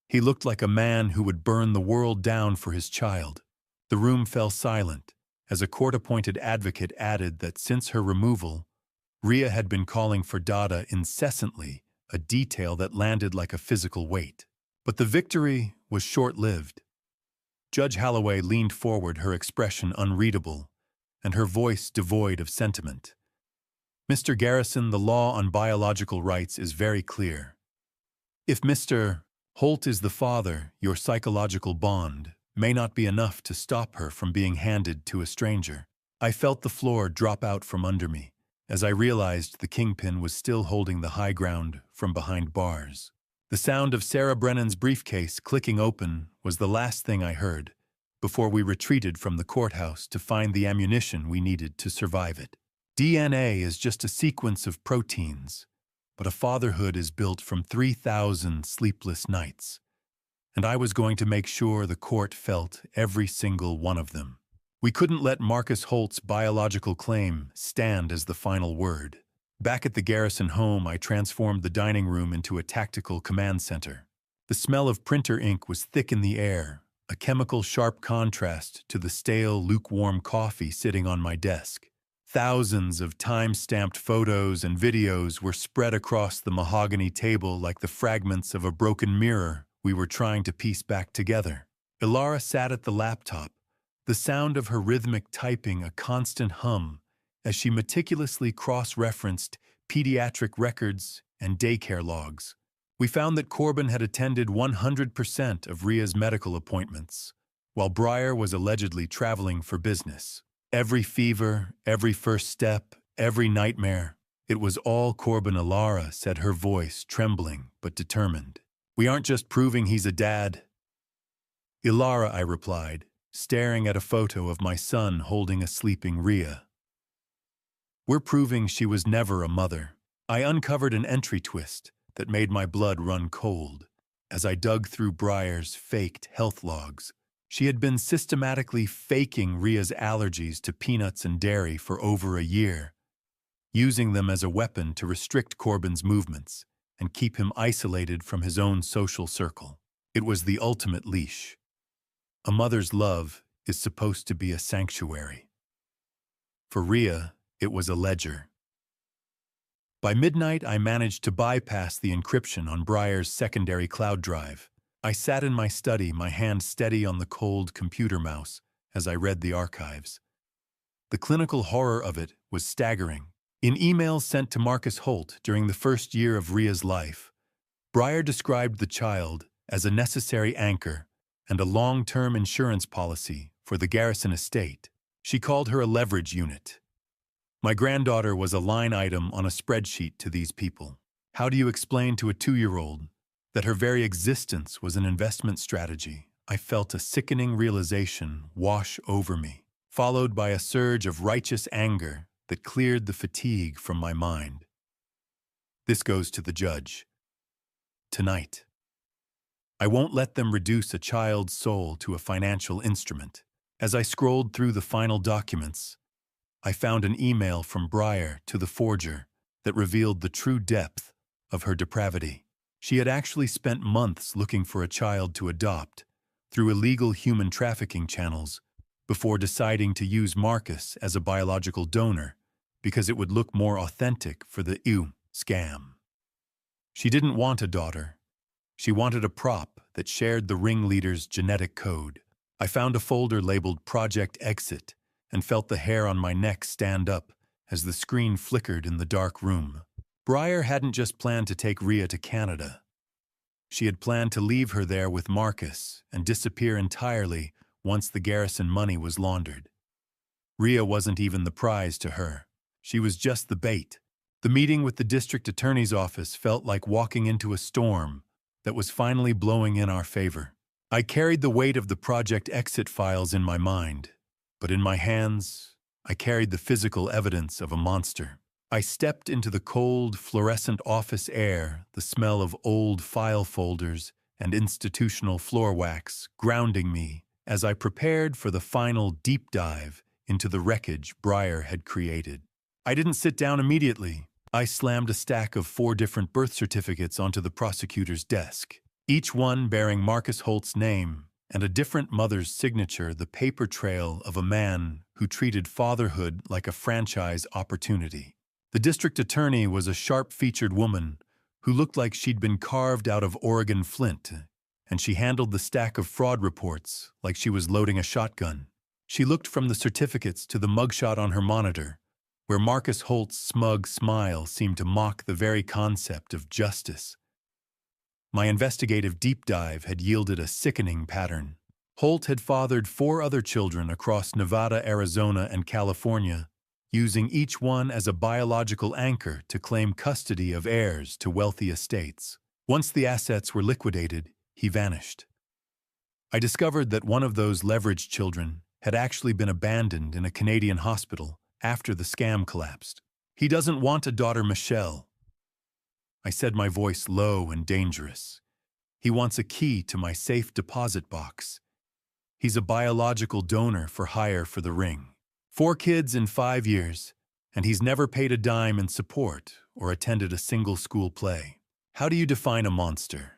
He looked like a man who would burn the world down for his child. The room fell silent, as a court-appointed advocate added that since her removal, Ria had been calling for Dada incessantly, a detail that landed like a physical weight. But the victory was short-lived. Judge Holloway leaned forward, her expression unreadable, and her voice devoid of sentiment. "Mr. Garrison, the law on biological rights is very clear. If Mr. Holt is the father, your psychological bond may not be enough to stop her from being handed to a stranger." I felt the floor drop out from under me, as I realized the kingpin was still holding the high ground from behind bars. The sound of Sarah Brennan's briefcase clicking open was the last thing I heard, before we retreated from the courthouse to find the ammunition we needed to survive it. DNA is just a sequence of proteins, but a fatherhood is built from 3,000 sleepless nights, and I was going to make sure the court felt every single one of them. We couldn't let Marcus Holt's biological claim stand as the final word. Back at the Garrison home, I transformed the dining room into a tactical command center. The smell of printer ink was thick in the air, a chemical sharp contrast to the stale, lukewarm coffee sitting on my desk. Thousands of time-stamped photos and videos were spread across the mahogany table like the fragments of a broken mirror we were trying to piece back together. Ilara sat at the laptop, the sound of her rhythmic typing a constant hum as she meticulously cross-referenced pediatric records and daycare logs. We found that Corbin had attended 100% of Ria's medical appointments, while Breyer was allegedly traveling for business. Every fever, every first step, every nightmare, it was all Corbin. Ilara said, her voice trembling but determined. "We aren't just proving he's a dad." "Ilara," I replied, staring at a photo of my son holding a sleeping Ria. "We're proving she was never a mother." I uncovered an entry twist that made my blood run cold as I dug through Breyer's faked health logs. She had been systematically faking Ria's allergies to peanuts and dairy for over a year, using them as a weapon to restrict Corbin's movements and keep him isolated from his own social circle. It was the ultimate leash. A mother's love is supposed to be a sanctuary. For Ria, it was a ledger. By midnight, I managed to bypass the encryption on Breyer's secondary cloud drive. I sat in my study, my hand steady on the cold computer mouse as I read the archives. The clinical horror of it was staggering. In emails sent to Marcus Holt during the first year of Ria's life, Breyer described the child as a necessary anchor and a long-term insurance policy for the Garrison estate. She called her a leverage unit. My granddaughter was a line item on a spreadsheet to these people. How do you explain to a 2-year-old that her very existence was an investment strategy? I felt a sickening realization wash over me, followed by a surge of righteous anger that cleared the fatigue from my mind. This goes to the judge. Tonight. I won't let them reduce a child's soul to a financial instrument. As I scrolled through the final documents, I found an email from Breyer to the forger that revealed the true depth of her depravity. She had actually spent months looking for a child to adopt through illegal human trafficking channels before deciding to use Marcus as a biological donor because it would look more authentic for the scam. She didn't want a daughter. She wanted a prop that shared the ringleader's genetic code. I found a folder labeled Project Exit and felt the hair on my neck stand up as the screen flickered in the dark room. Breyer hadn't just planned to take Ria to Canada. She had planned to leave her there with Marcus and disappear entirely once the Garrison money was laundered. Ria wasn't even the prize to her. She was just the bait. The meeting with the district attorney's office felt like walking into a storm that was finally blowing in our favor. I carried the weight of the Project Exit files in my mind, but in my hands, I carried the physical evidence of a monster. I stepped into the cold, fluorescent office air, the smell of old file folders and institutional floor wax grounding me as I prepared for the final deep dive into the wreckage Breyer had created. I didn't sit down immediately. I slammed a stack of 4 different birth certificates onto the prosecutor's desk, each one bearing Marcus Holt's name and a different mother's signature, the paper trail of a man who treated fatherhood like a franchise opportunity. The district attorney was a sharp-featured woman who looked like she'd been carved out of Oregon flint, and she handled the stack of fraud reports like she was loading a shotgun. She looked from the certificates to the mugshot on her monitor, where Marcus Holt's smug smile seemed to mock the very concept of justice. My investigative deep dive had yielded a sickening pattern. Holt had fathered 4 other children across Nevada, Arizona, and California, using each one as a biological anchor to claim custody of heirs to wealthy estates. Once the assets were liquidated, he vanished. I discovered that one of those leveraged children had actually been abandoned in a Canadian hospital after the scam collapsed. He doesn't want a daughter, Michelle. I said, my voice low and dangerous. He wants a key to my safe deposit box. He's a biological donor for hire for the ring. 4 kids in 5 years, and he's never paid a dime in support or attended a single school play. How do you define a monster?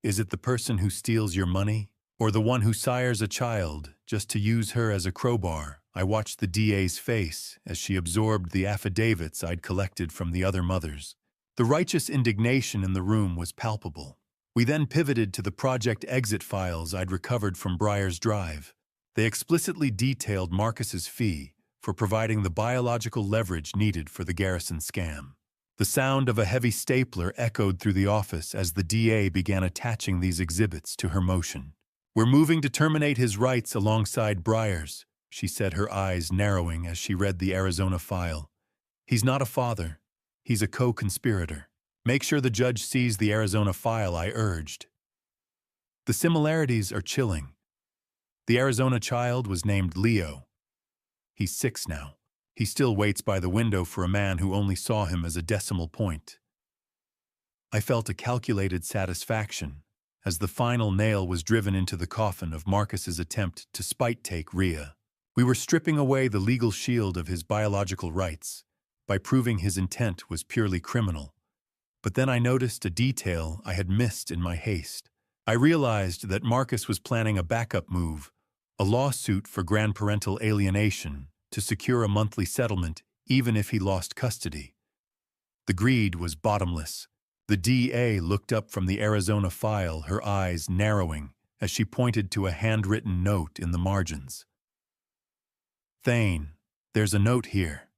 Is it the person who steals your money, or the one who sires a child just to use her as a crowbar? I watched the DA's face as she absorbed the affidavits I'd collected from the other mothers. The righteous indignation in the room was palpable. We then pivoted to the Project Exit files I'd recovered from Briar's Drive. They explicitly detailed Marcus's fee for providing the biological leverage needed for the Garrison scam. The sound of a heavy stapler echoed through the office as the DA began attaching these exhibits to her motion. We're moving to terminate his rights alongside Briar's, she said, her eyes narrowing as she read the Arizona file. He's not a father. He's a co-conspirator. Make sure the judge sees the Arizona file, I urged. The similarities are chilling. The Arizona child was named Leo. He's 6 now. He still waits by the window for a man who only saw him as a decimal point. I felt a calculated satisfaction as the final nail was driven into the coffin of Marcus's attempt to spite-take Rhea. We were stripping away the legal shield of his biological rights by proving his intent was purely criminal. But then I noticed a detail I had missed in my haste. I realized that Marcus was planning a backup move, a lawsuit for grandparental alienation to secure a monthly settlement even if he lost custody. The greed was bottomless. The DA looked up from the Arizona file, her eyes narrowing as she pointed to a handwritten note in the margins. Thane, there's a note here.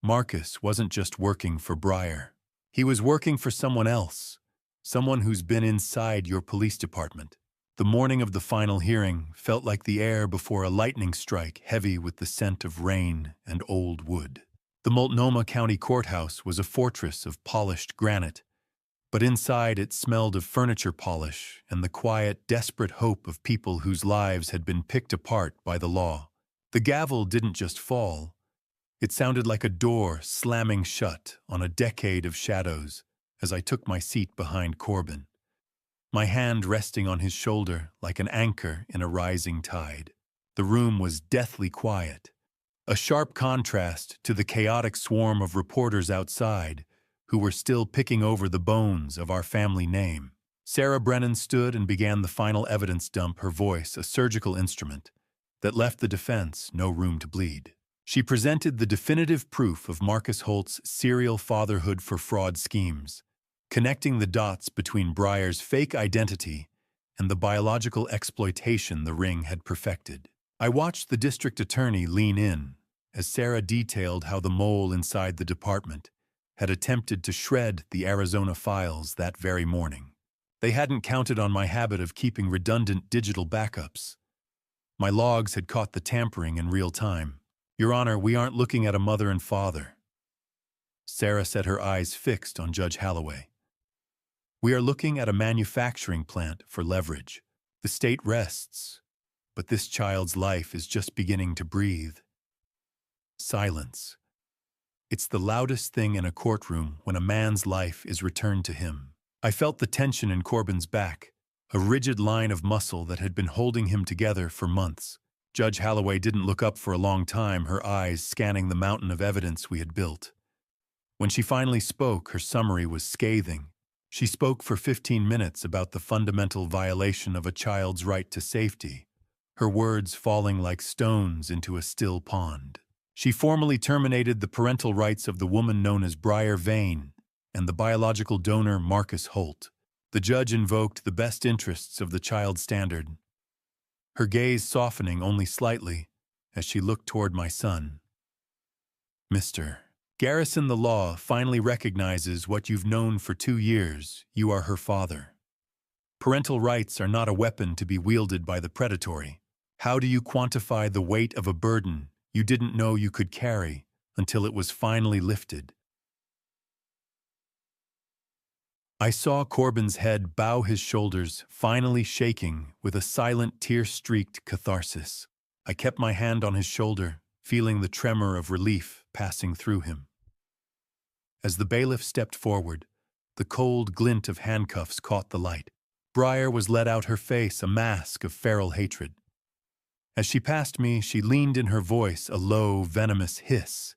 Marcus wasn't just working for Briar. He was working for someone else, someone who's been inside your police department. The morning of the final hearing felt like the air before a lightning strike, heavy with the scent of rain and old wood. The Multnomah County Courthouse was a fortress of polished granite, but inside it smelled of furniture polish and the quiet, desperate hope of people whose lives had been picked apart by the law. The gavel didn't just fall. It sounded like a door slamming shut on a decade of shadows as I took my seat behind Corbin, my hand resting on his shoulder like an anchor in a rising tide. The room was deathly quiet, a sharp contrast to the chaotic swarm of reporters outside who were still picking over the bones of our family name. Sarah Brennan stood and began the final evidence dump, her voice a surgical instrument that left the defense no room to bleed. She presented the definitive proof of Marcus Holt's serial fatherhood for fraud schemes, connecting the dots between Briar's fake identity and the biological exploitation the ring had perfected. I watched the district attorney lean in as Sarah detailed how the mole inside the department had attempted to shred the Arizona files that very morning. They hadn't counted on my habit of keeping redundant digital backups. My logs had caught the tampering in real time. Your Honor, we aren't looking at a mother and father. Sarah set her eyes fixed on Judge Holloway. We are looking at a manufacturing plant for leverage. The state rests, but this child's life is just beginning to breathe. Silence. It's the loudest thing in a courtroom when a man's life is returned to him. I felt the tension in Corbin's back, a rigid line of muscle that had been holding him together for months. Judge Holloway didn't look up for a long time, her eyes scanning the mountain of evidence we had built. When she finally spoke, her summary was scathing. She spoke for 15 minutes about the fundamental violation of a child's right to safety, her words falling like stones into a still pond. She formally terminated the parental rights of the woman known as Briar Vane and the biological donor Marcus Holt. The judge invoked the best interests of the child standard, her gaze softening only slightly as she looked toward my son. Mr. Garrison, the law finally recognizes what you've known for 2 years. You are her father. Parental rights are not a weapon to be wielded by the predatory. How do you quantify the weight of a burden you didn't know you could carry until it was finally lifted? I saw Corbin's head bow, his shoulders finally shaking with a silent, tear-streaked catharsis. I kept my hand on his shoulder, feeling the tremor of relief passing through him. As the bailiff stepped forward, the cold glint of handcuffs caught the light. Briar was let out, her face a mask of feral hatred. As she passed me, she leaned in, her voice a low, venomous hiss.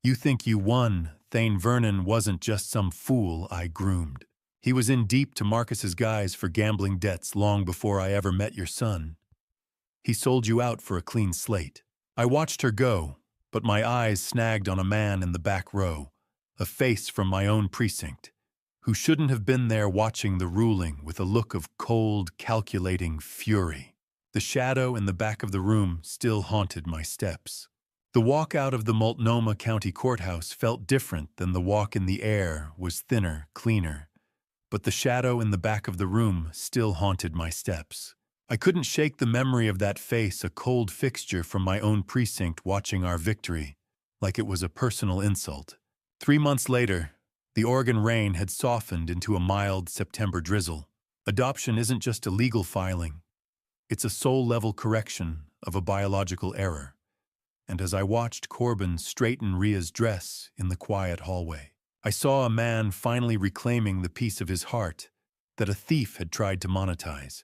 You think you won. Thane Vernon wasn't just some fool I groomed. He was in deep to Marcus's guise for gambling debts long before I ever met your son. He sold you out for a clean slate. I watched her go, but my eyes snagged on a man in the back row, a face from my own precinct, who shouldn't have been there, watching the ruling with a look of cold, calculating fury. The shadow in the back of the room still haunted my steps. The walk out of the Multnomah County Courthouse felt different than the walk in the air, was thinner, cleaner. But the shadow in the back of the room still haunted my steps. I couldn't shake the memory of that face, a cold fixture from my own precinct, watching our victory, like it was a personal insult. 3 months later, the Oregon rain had softened into a mild September drizzle. Adoption isn't just a legal filing. It's a soul-level correction of a biological error. And as I watched Corbin straighten Ria's dress in the quiet hallway, I saw a man finally reclaiming the piece of his heart that a thief had tried to monetize.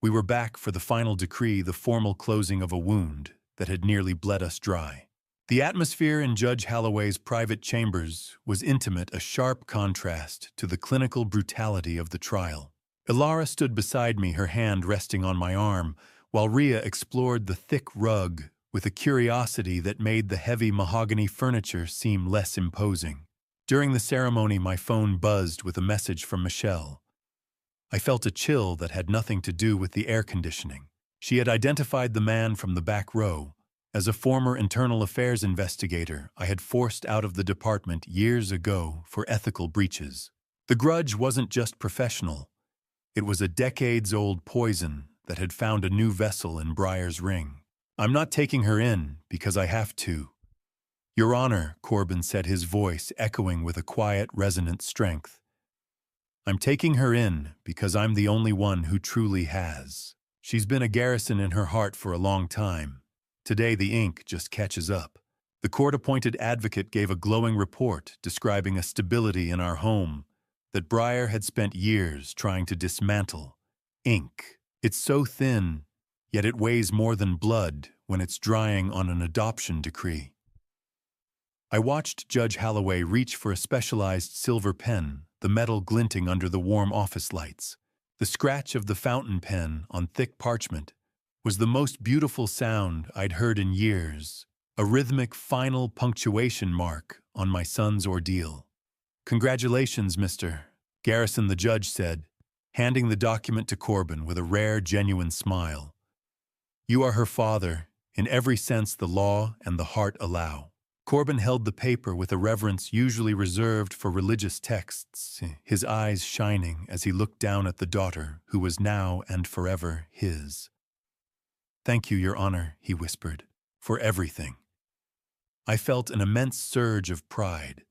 We were back for the final decree, the formal closing of a wound that had nearly bled us dry. The atmosphere in Judge Holloway's private chambers was intimate, a sharp contrast to the clinical brutality of the trial. Ilara stood beside me, her hand resting on my arm, while Ria explored the thick rug with a curiosity that made the heavy mahogany furniture seem less imposing. During the ceremony, my phone buzzed with a message from Michelle. I felt a chill that had nothing to do with the air conditioning. She had identified the man from the back row as a former internal affairs investigator I had forced out of the department years ago for ethical breaches. The grudge wasn't just professional. It was a decades-old poison that had found a new vessel in Briar's ring. I'm not taking her in because I have to. Your Honor, Corbin said, his voice echoing with a quiet, resonant strength. I'm taking her in because I'm the only one who truly has. She's been a garrison in her heart for a long time. Today the ink just catches up. The court-appointed advocate gave a glowing report describing a stability in our home that Briar had spent years trying to dismantle. Ink. It's so thin, yet it weighs more than blood when it's drying on an adoption decree. I watched Judge Holloway reach for a specialized silver pen, the metal glinting under the warm office lights. The scratch of the fountain pen on thick parchment was the most beautiful sound I'd heard in years, a rhythmic final punctuation mark on my son's ordeal. Congratulations, Mr. Garrison, the judge said, handing the document to Corbin with a rare, genuine smile. You are her father, in every sense the law and the heart allow. Corbin held the paper with a reverence usually reserved for religious texts, his eyes shining as he looked down at the daughter who was now and forever his. Thank you, Your Honor, he whispered, for everything. I felt an immense surge of pride,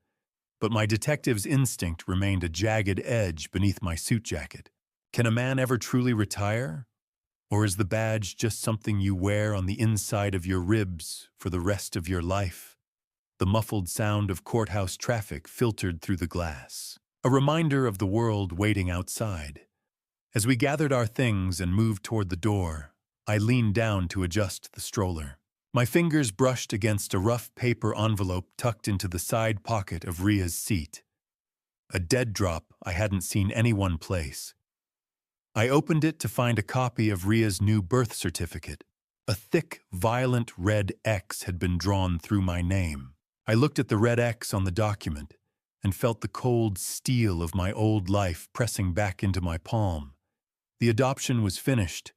but my detective's instinct remained a jagged edge beneath my suit jacket. Can a man ever truly retire? Or is the badge just something you wear on the inside of your ribs for the rest of your life? The muffled sound of courthouse traffic filtered through the glass, a reminder of the world waiting outside. As we gathered our things and moved toward the door, I leaned down to adjust the stroller. My fingers brushed against a rough paper envelope tucked into the side pocket of Ria's seat. A dead drop I hadn't seen anyone place. I opened it to find a copy of Ria's new birth certificate. A thick, violent red X had been drawn through my name. I looked at the red X on the document and felt the cold steel of my old life pressing back into my palm. The adoption was finished,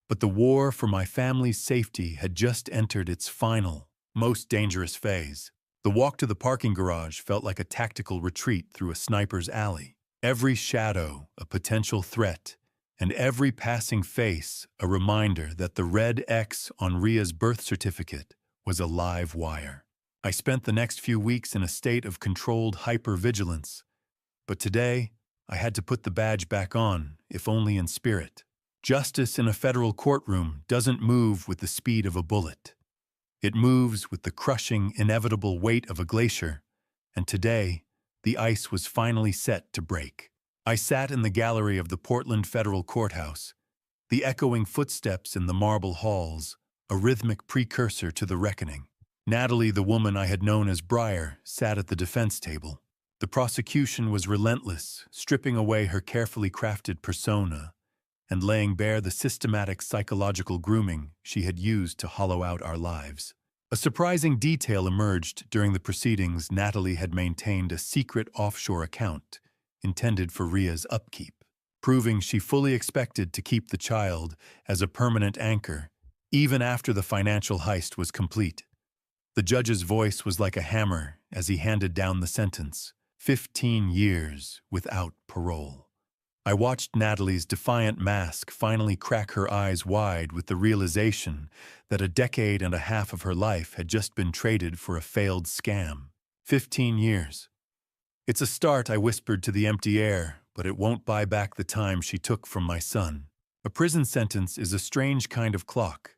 but the war for my family's safety had just entered its final, most dangerous phase. The walk to the parking garage felt like a tactical retreat through a sniper's alley. Every shadow a potential threat, and every passing face a reminder that the red X on Ria's birth certificate was a live wire. I spent the next few weeks in a state of controlled hypervigilance, but today I had to put the badge back on, if only in spirit. Justice in a federal courtroom doesn't move with the speed of a bullet. It moves with the crushing, inevitable weight of a glacier, and today the ice was finally set to break. I sat in the gallery of the Portland Federal Courthouse, the echoing footsteps in the marble halls, a rhythmic precursor to the reckoning. Natalie, the woman I had known as Briar, sat at the defense table. The prosecution was relentless, stripping away her carefully crafted persona and laying bare the systematic psychological grooming she had used to hollow out our lives. A surprising detail emerged during the proceedings. Natalie had maintained a secret offshore account intended for Ria's upkeep, proving she fully expected to keep the child as a permanent anchor, even after the financial heist was complete. The judge's voice was like a hammer as he handed down the sentence: 15 years without parole. I watched Natalie's defiant mask finally crack her eyes wide with the realization that a decade and a half of her life had just been traded for a failed scam. 15 years. It's a start, I whispered to the empty air, but it won't buy back the time she took from my son. A prison sentence is a strange kind of clock.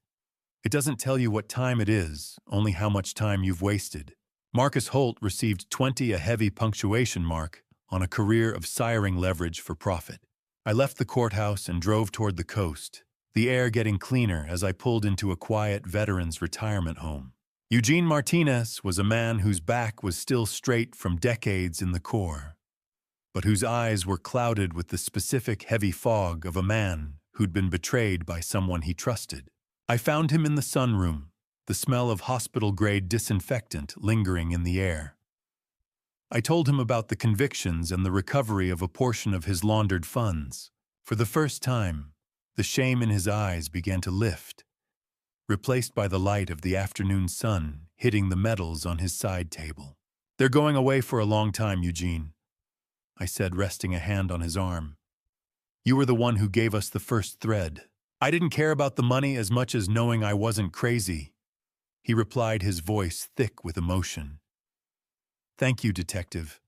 It doesn't tell you what time it is, only how much time you've wasted. Marcus Holt received 20, a heavy punctuation mark, on a career of siring leverage for profit. I left the courthouse and drove toward the coast, the air getting cleaner as I pulled into a quiet veterans' retirement home. Eugene Martinez was a man whose back was still straight from decades in the Corps, but whose eyes were clouded with the specific heavy fog of a man who'd been betrayed by someone he trusted. I found him in the sunroom, the smell of hospital-grade disinfectant lingering in the air. I told him about the convictions and the recovery of a portion of his laundered funds. For the first time, the shame in his eyes began to lift, replaced by the light of the afternoon sun hitting the medals on his side table. "They're going away for a long time, Eugene," I said, resting a hand on his arm. "You were the one who gave us the first thread." "I didn't care about the money as much as knowing I wasn't crazy," he replied, his voice thick with emotion. "Thank you, Detective.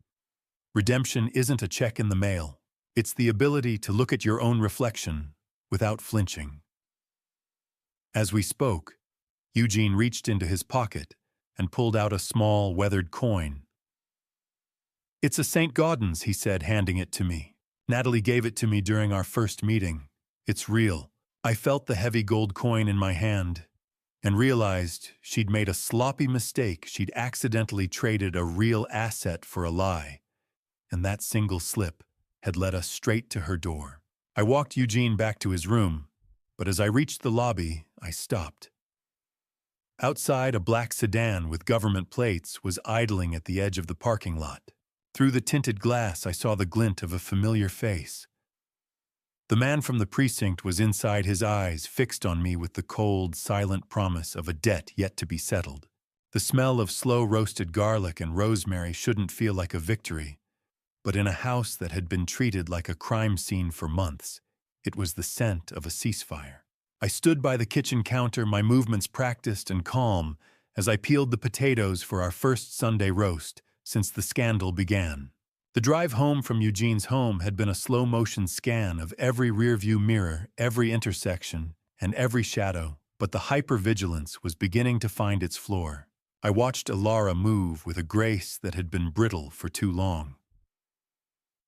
Redemption isn't a check in the mail. It's the ability to look at your own reflection without flinching." As we spoke, Eugene reached into his pocket and pulled out a small, weathered coin. "It's a St. Gaudens," he said, handing it to me. "Natalie gave it to me during our first meeting. It's real." I felt the heavy gold coin in my hand and realized she'd made a sloppy mistake. She'd accidentally traded a real asset for a lie, and that single slip had led us straight to her door. I walked Eugene back to his room, but as I reached the lobby, I stopped. Outside, a black sedan with government plates was idling at the edge of the parking lot. Through the tinted glass, I saw the glint of a familiar face. The man from the precinct was inside, his eyes fixed on me with the cold, silent promise of a debt yet to be settled. The smell of slow-roasted garlic and rosemary shouldn't feel like a victory, but in a house that had been treated like a crime scene for months, it was the scent of a ceasefire. I stood by the kitchen counter, my movements practiced and calm, as I peeled the potatoes for our first Sunday roast since the scandal began. The drive home from Eugene's home had been a slow-motion scan of every rearview mirror, every intersection, and every shadow, but the hypervigilance was beginning to find its floor. I watched Ilara move with a grace that had been brittle for too long.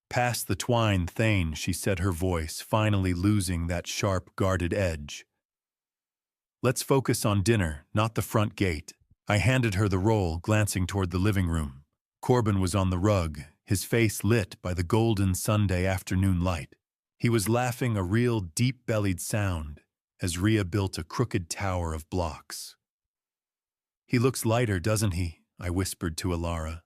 "Past the twine, Thane," she said, her voice finally losing that sharp, guarded edge. Let's focus on dinner, not the front gate. I handed her the roll, glancing toward the living room. Corbin was on the rug, his face lit by the golden Sunday afternoon light. He was laughing a real deep-bellied sound as Rhea built a crooked tower of blocks. "He looks lighter, doesn't he?" I whispered to Alara.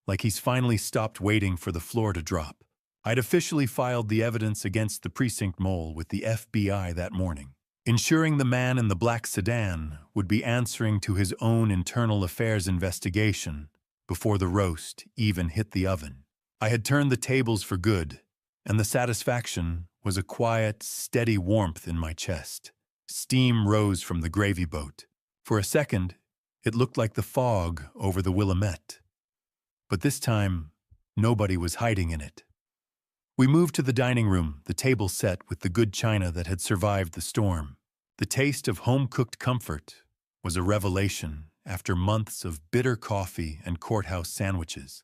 "Like he's finally stopped waiting for the floor to drop." I'd officially filed the evidence against the precinct mole with the FBI that morning, ensuring the man in the black sedan would be answering to his own internal affairs investigation before the roast even hit the oven. I had turned the tables for good, and the satisfaction was a quiet, steady warmth in my chest. Steam rose from the gravy boat. For a second, it looked like the fog over the Willamette. But this time, nobody was hiding in it. We moved to the dining room, the table set with the good china that had survived the storm. The taste of home-cooked comfort was a revelation after months of bitter coffee and courthouse sandwiches.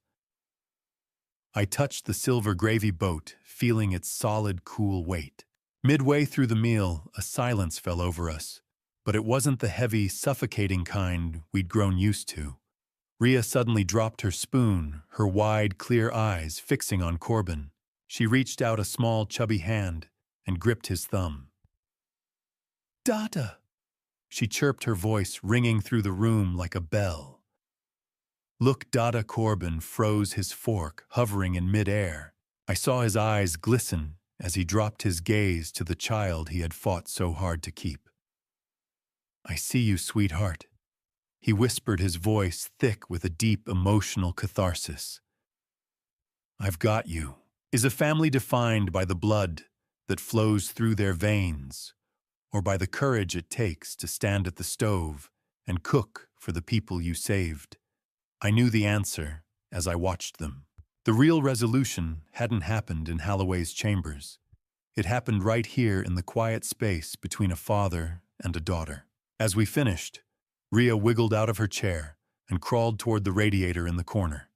I touched the silver gravy boat, feeling its solid, cool weight. Midway through the meal, a silence fell over us, but it wasn't the heavy, suffocating kind we'd grown used to. Rhea suddenly dropped her spoon, her wide, clear eyes fixing on Corbin. She reached out a small, chubby hand and gripped his thumb. "Dada!" She chirped, her voice ringing through the room like a bell. Look, Dada. Corbin froze, his fork hovering in midair. I saw his eyes glisten as he dropped his gaze to the child he had fought so hard to keep. "I see you, sweetheart," he whispered, his voice thick with a deep emotional catharsis. "I've got you." Is a family defined by the blood that flows through their veins, or by the courage it takes to stand at the stove and cook for the people you saved? I knew the answer as I watched them. The real resolution hadn't happened in Holloway's chambers. It happened right here in the quiet space between a father and a daughter. As we finished, Rhea wiggled out of her chair and crawled toward the radiator in the corner.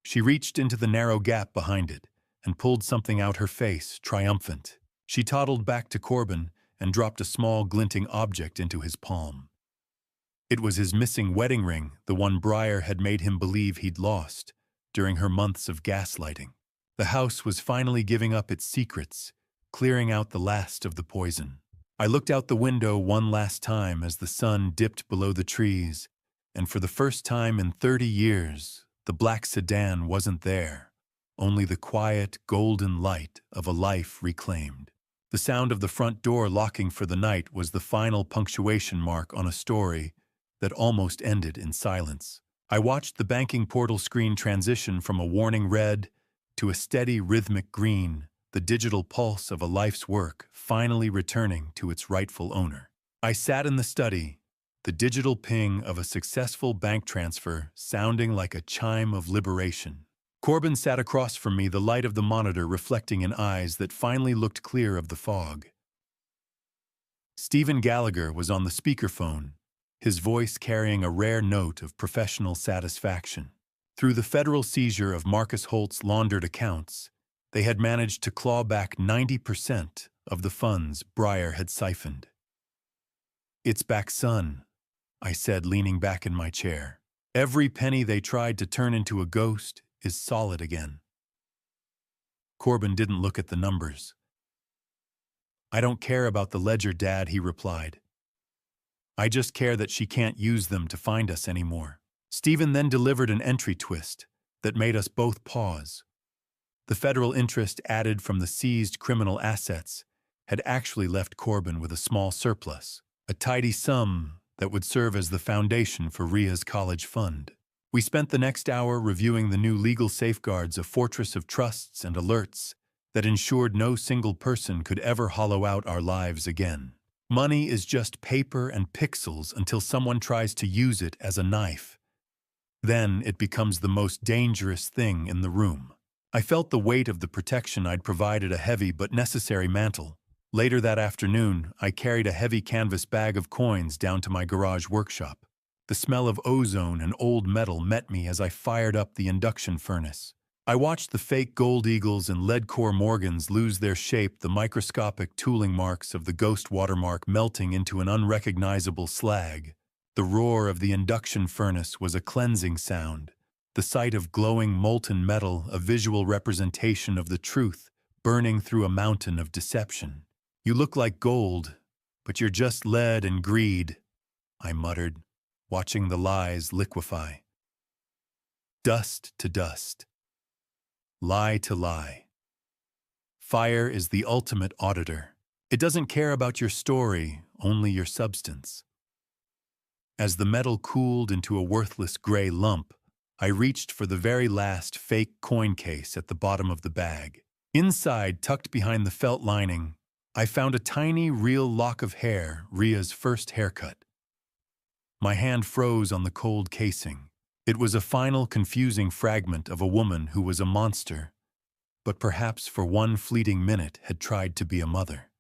She reached into the narrow gap behind it and pulled something out, her face triumphant. She toddled back to Corbin and dropped a small, glinting object into his palm. It was his missing wedding ring, the one Briar had made him believe he'd lost during her months of gaslighting. The house was finally giving up its secrets, clearing out the last of the poison. I looked out the window one last time as the sun dipped below the trees, and for the first time in 30 years, the black sedan wasn't there. Only the quiet, golden light of a life reclaimed. The sound of the front door locking for the night was the final punctuation mark on a story that almost ended in silence. I watched the banking portal screen transition from a warning red to a steady, rhythmic green, the digital pulse of a life's work finally returning to its rightful owner. I sat in the study, the digital ping of a successful bank transfer sounding like a chime of liberation. Corbin sat across from me, the light of the monitor reflecting in eyes that finally looked clear of the fog. Stephen Gallagher was on the speakerphone, his voice carrying a rare note of professional satisfaction. Through the federal seizure of Marcus Holt's laundered accounts, they had managed to claw back 90% of the funds Briar had siphoned. "It's back, son," I said, leaning back in my chair. "Every penny they tried to turn into a ghost is solid again." Corbin didn't look at the numbers. "I don't care about the ledger, Dad," he replied. "I just care that she can't use them to find us anymore." Stephen then delivered an entry twist that made us both pause. The federal interest added from the seized criminal assets had actually left Corbin with a small surplus, a tidy sum that would serve as the foundation for Rhea's college fund. We spent the next hour reviewing the new legal safeguards, a fortress of trusts and alerts that ensured no single person could ever hollow out our lives again. Money is just paper and pixels until someone tries to use it as a knife. Then it becomes the most dangerous thing in the room. I felt the weight of the protection I'd provided, a heavy but necessary mantle. Later that afternoon, I carried a heavy canvas bag of coins down to my garage workshop. The smell of ozone and old metal met me as I fired up the induction furnace. I watched the fake gold eagles and lead-core Morgans lose their shape, the microscopic tooling marks of the ghost watermark melting into an unrecognizable slag. The roar of the induction furnace was a cleansing sound, the sight of glowing molten metal a visual representation of the truth burning through a mountain of deception. "You look like gold, but you're just lead and greed," I muttered, watching the lies liquefy. Dust to dust. Lie to lie. Fire is the ultimate auditor. It doesn't care about your story, only your substance. As the metal cooled into a worthless gray lump, I reached for the very last fake coin case at the bottom of the bag. Inside, tucked behind the felt lining, I found a tiny, real lock of hair, Ria's first haircut. My hand froze on the cold casing. It was a final, confusing fragment of a woman who was a monster, but perhaps for one fleeting minute had tried to be a mother.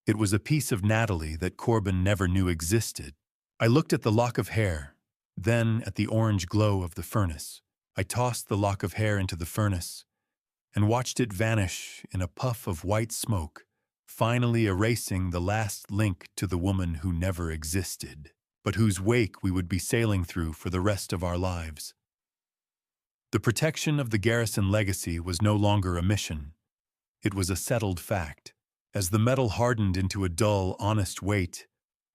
It was a piece of Natalie that Corbin never knew existed. I looked at the lock of hair, then at the orange glow of the furnace. I tossed the lock of hair into the furnace and watched it vanish in a puff of white smoke, finally erasing the last link to the woman who never existed, but whose wake we would be sailing through for the rest of our lives. The protection of the Garrison legacy was no longer a mission. It was a settled fact. As the metal hardened into a dull, honest weight,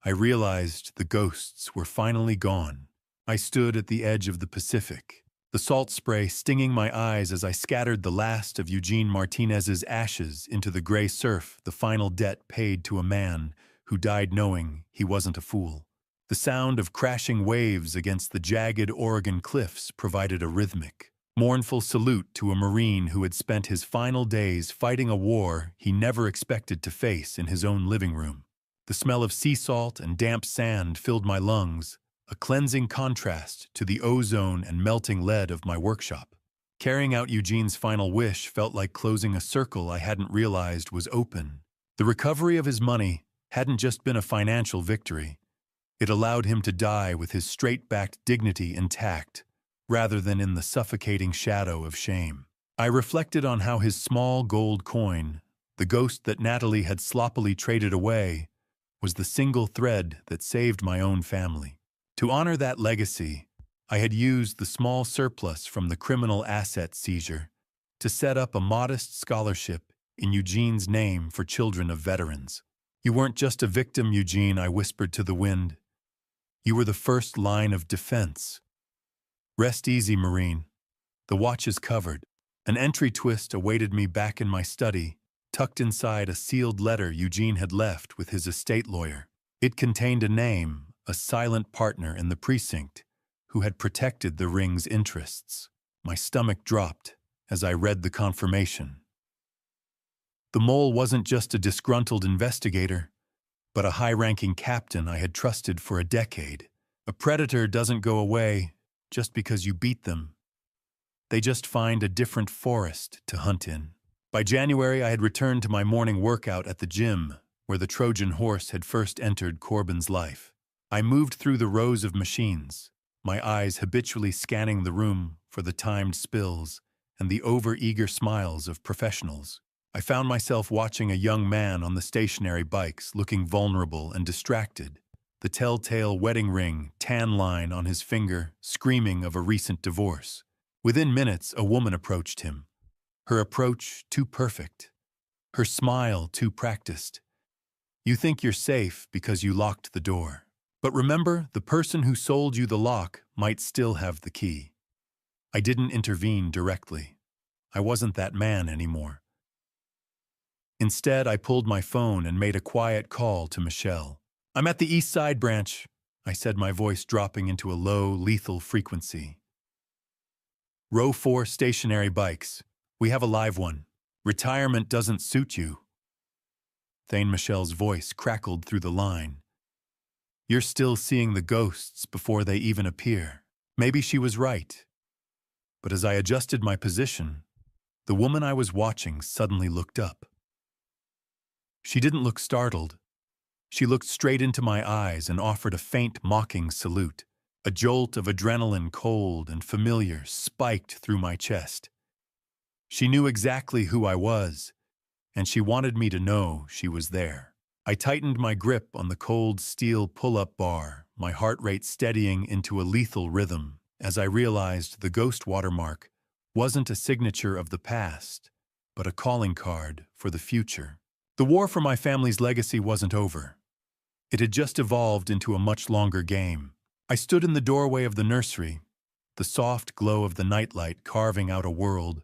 I realized the ghosts were finally gone. I stood at the edge of the Pacific, the salt spray stinging my eyes as I scattered the last of Eugene Martinez's ashes into the gray surf, the final debt paid to a man who died knowing he wasn't a fool. The sound of crashing waves against the jagged Oregon cliffs provided a rhythmic, mournful salute to a Marine who had spent his final days fighting a war he never expected to face in his own living room. The smell of sea salt and damp sand filled my lungs, a cleansing contrast to the ozone and melting lead of my workshop. Carrying out Eugene's final wish felt like closing a circle I hadn't realized was open. The recovery of his money hadn't just been a financial victory. It allowed him to die with his straight-backed dignity intact, rather than in the suffocating shadow of shame. I reflected on how his small gold coin, the ghost that Natalie had sloppily traded away, was the single thread that saved my own family. To honor that legacy, I had used the small surplus from the criminal asset seizure to set up a modest scholarship in Eugene's name for children of veterans. "You weren't just a victim, Eugene," I whispered to the wind. "You were the first line of defense. Rest easy, Marine. The watch is covered." An entry twist awaited me back in my study, tucked inside a sealed letter Eugene had left with his estate lawyer. It contained a name, a silent partner in the precinct, who had protected the ring's interests. My stomach dropped as I read the confirmation. The mole wasn't just a disgruntled investigator, but a high-ranking captain I had trusted for a decade. A predator doesn't go away just because you beat them. They just find a different forest to hunt in. By January, I had returned to my morning workout at the gym, where the Trojan horse had first entered Corbin's life. I moved through the rows of machines, my eyes habitually scanning the room for the timed spills and the over-eager smiles of professionals. I found myself watching a young man on the stationary bikes, looking vulnerable and distracted, the telltale wedding ring, tan line on his finger, screaming of a recent divorce. Within minutes, a woman approached him. Her approach too perfect. Her smile too practiced. You think you're safe because you locked the door. But remember, the person who sold you the lock might still have the key. I didn't intervene directly. I wasn't that man anymore. Instead, I pulled my phone and made a quiet call to Michelle. "I'm at the East Side branch," I said, my voice dropping into a low, lethal frequency. "Row 4 stationary bikes. We have a live one. Retirement doesn't suit you." Thane Michelle's voice crackled through the line. "You're still seeing the ghosts before they even appear." Maybe she was right. But as I adjusted my position, the woman I was watching suddenly looked up. She didn't look startled. She looked straight into my eyes and offered a faint, mocking salute. A jolt of adrenaline, cold and familiar, spiked through my chest. She knew exactly who I was, and she wanted me to know she was there. I tightened my grip on the cold steel pull-up bar, my heart rate steadying into a lethal rhythm as I realized the ghost watermark wasn't a signature of the past, but a calling card for the future. The war for my family's legacy wasn't over. It had just evolved into a much longer game. I stood in the doorway of the nursery, the soft glow of the nightlight carving out a world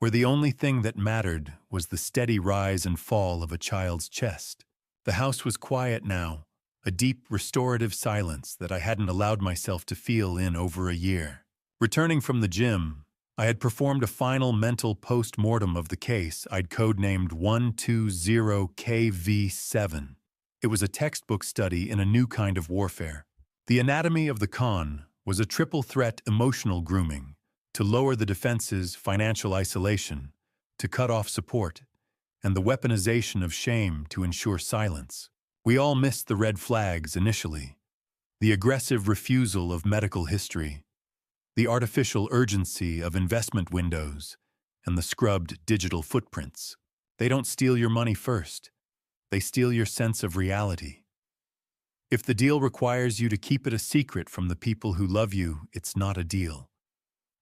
where the only thing that mattered was the steady rise and fall of a child's chest. The house was quiet now, a deep, restorative silence that I hadn't allowed myself to feel in over a year. Returning from the gym, I had performed a final mental post-mortem of the case I'd codenamed 120KV7. It was a textbook study in a new kind of warfare. The anatomy of the con was a triple-threat emotional grooming, to lower the defense's financial isolation, to cut off support, and the weaponization of shame to ensure silence. We all missed the red flags initially. The aggressive refusal of medical history, the artificial urgency of investment windows, and the scrubbed digital footprints. They don't steal your money first. They steal your sense of reality. If the deal requires you to keep it a secret from the people who love you, it's not a deal.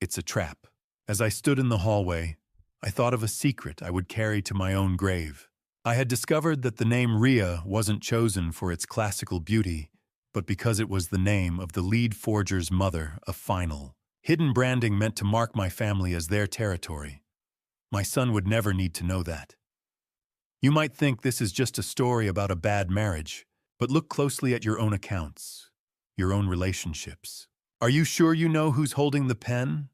It's a trap. As I stood in the hallway, I thought of a secret I would carry to my own grave. I had discovered that the name Rhea wasn't chosen for its classical beauty, but because it was the name of the lead forger's mother, a final. Hidden branding meant to mark my family as their territory. My son would never need to know that. You might think this is just a story about a bad marriage, but look closely at your own accounts, your own relationships. Are you sure you know who's holding the pen?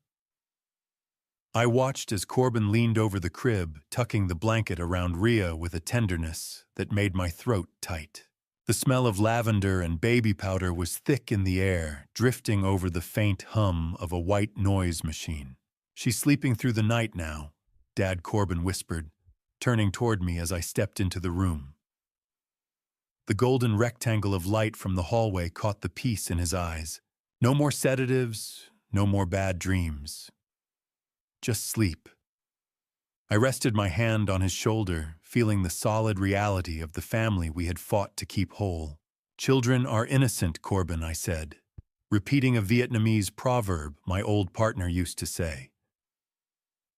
I watched as Corbin leaned over the crib, tucking the blanket around Rhea with a tenderness that made my throat tight. The smell of lavender and baby powder was thick in the air, drifting over the faint hum of a white noise machine. She's sleeping through the night now, Dad Corbin whispered, turning toward me as I stepped into the room. The golden rectangle of light from the hallway caught the peace in his eyes. No more sedatives, no more bad dreams. Just sleep. I rested my hand on his shoulder, feeling the solid reality of the family we had fought to keep whole. Children are innocent, Corbin, I said, repeating a Vietnamese proverb my old partner used to say.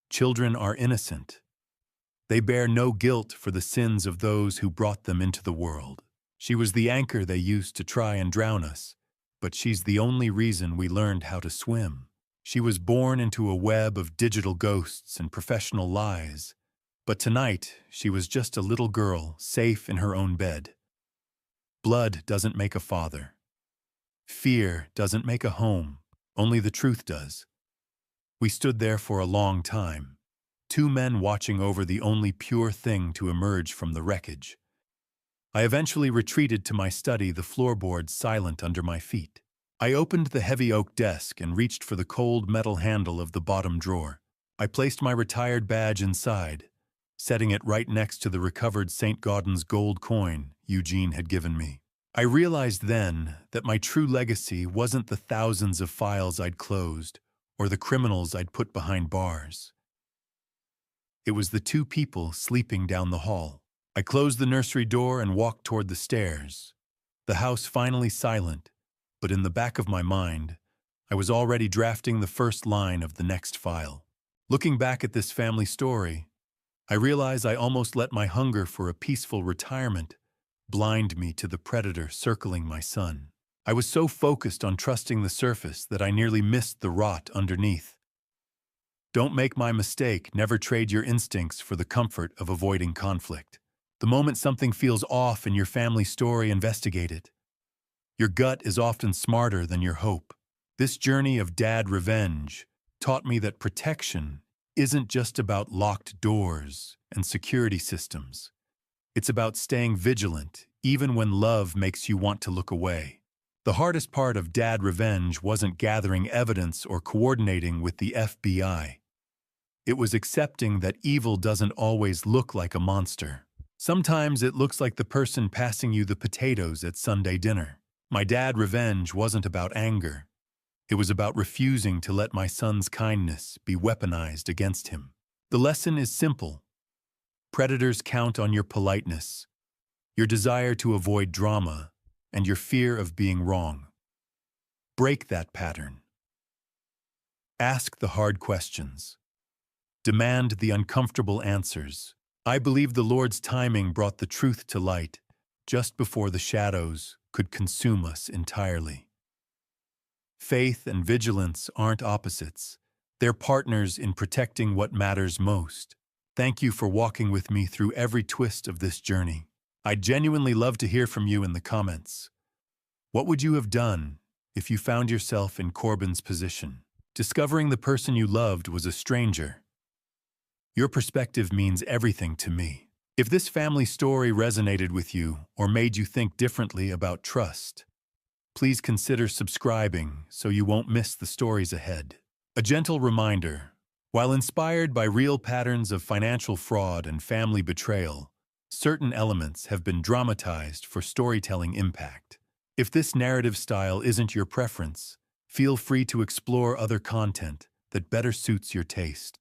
Children are innocent. They bear no guilt for the sins of those who brought them into the world. She was the anchor they used to try and drown us, but she's the only reason we learned how to swim. She was born into a web of digital ghosts and professional lies, but tonight she was just a little girl safe in her own bed. Blood doesn't make a father. Fear doesn't make a home, only the truth does. We stood there for a long time, two men watching over the only pure thing to emerge from the wreckage. I eventually retreated to my study, the floorboards silent under my feet. I opened the heavy oak desk and reached for the cold metal handle of the bottom drawer. I placed my retired badge inside, setting it right next to the recovered St. Gaudens gold coin Eugene had given me. I realized then that my true legacy wasn't the thousands of files I'd closed or the criminals I'd put behind bars. It was the two people sleeping down the hall. I closed the nursery door and walked toward the stairs, the house finally silent, but in the back of my mind, I was already drafting the first line of the next file. Looking back at this family story, I realize I almost let my hunger for a peaceful retirement blind me to the predator circling my son. I was so focused on trusting the surface that I nearly missed the rot underneath. Don't make my mistake, never trade your instincts for the comfort of avoiding conflict. The moment something feels off in your family story, investigate it. Your gut is often smarter than your hope. This journey of dad revenge taught me that protection isn't just about locked doors and security systems. It's about staying vigilant, even when love makes you want to look away. The hardest part of dad revenge wasn't gathering evidence or coordinating with the FBI. It was accepting that evil doesn't always look like a monster. Sometimes it looks like the person passing you the potatoes at Sunday dinner. My dad revenge wasn't about anger. It was about refusing to let my son's kindness be weaponized against him. The lesson is simple. Predators count on your politeness, your desire to avoid drama, and your fear of being wrong. Break that pattern. Ask the hard questions. Demand the uncomfortable answers. I believe the Lord's timing brought the truth to light just before the shadows could consume us entirely. Faith and vigilance aren't opposites. They're partners in protecting what matters most. Thank you for walking with me through every twist of this journey. I'd genuinely love to hear from you in the comments. What would you have done if you found yourself in Corbin's position? Discovering the person you loved was a stranger. Your perspective means everything to me. If this family story resonated with you or made you think differently about trust, please consider subscribing so you won't miss the stories ahead. A gentle reminder, while inspired by real patterns of financial fraud and family betrayal, certain elements have been dramatized for storytelling impact. If this narrative style isn't your preference, feel free to explore other content that better suits your taste.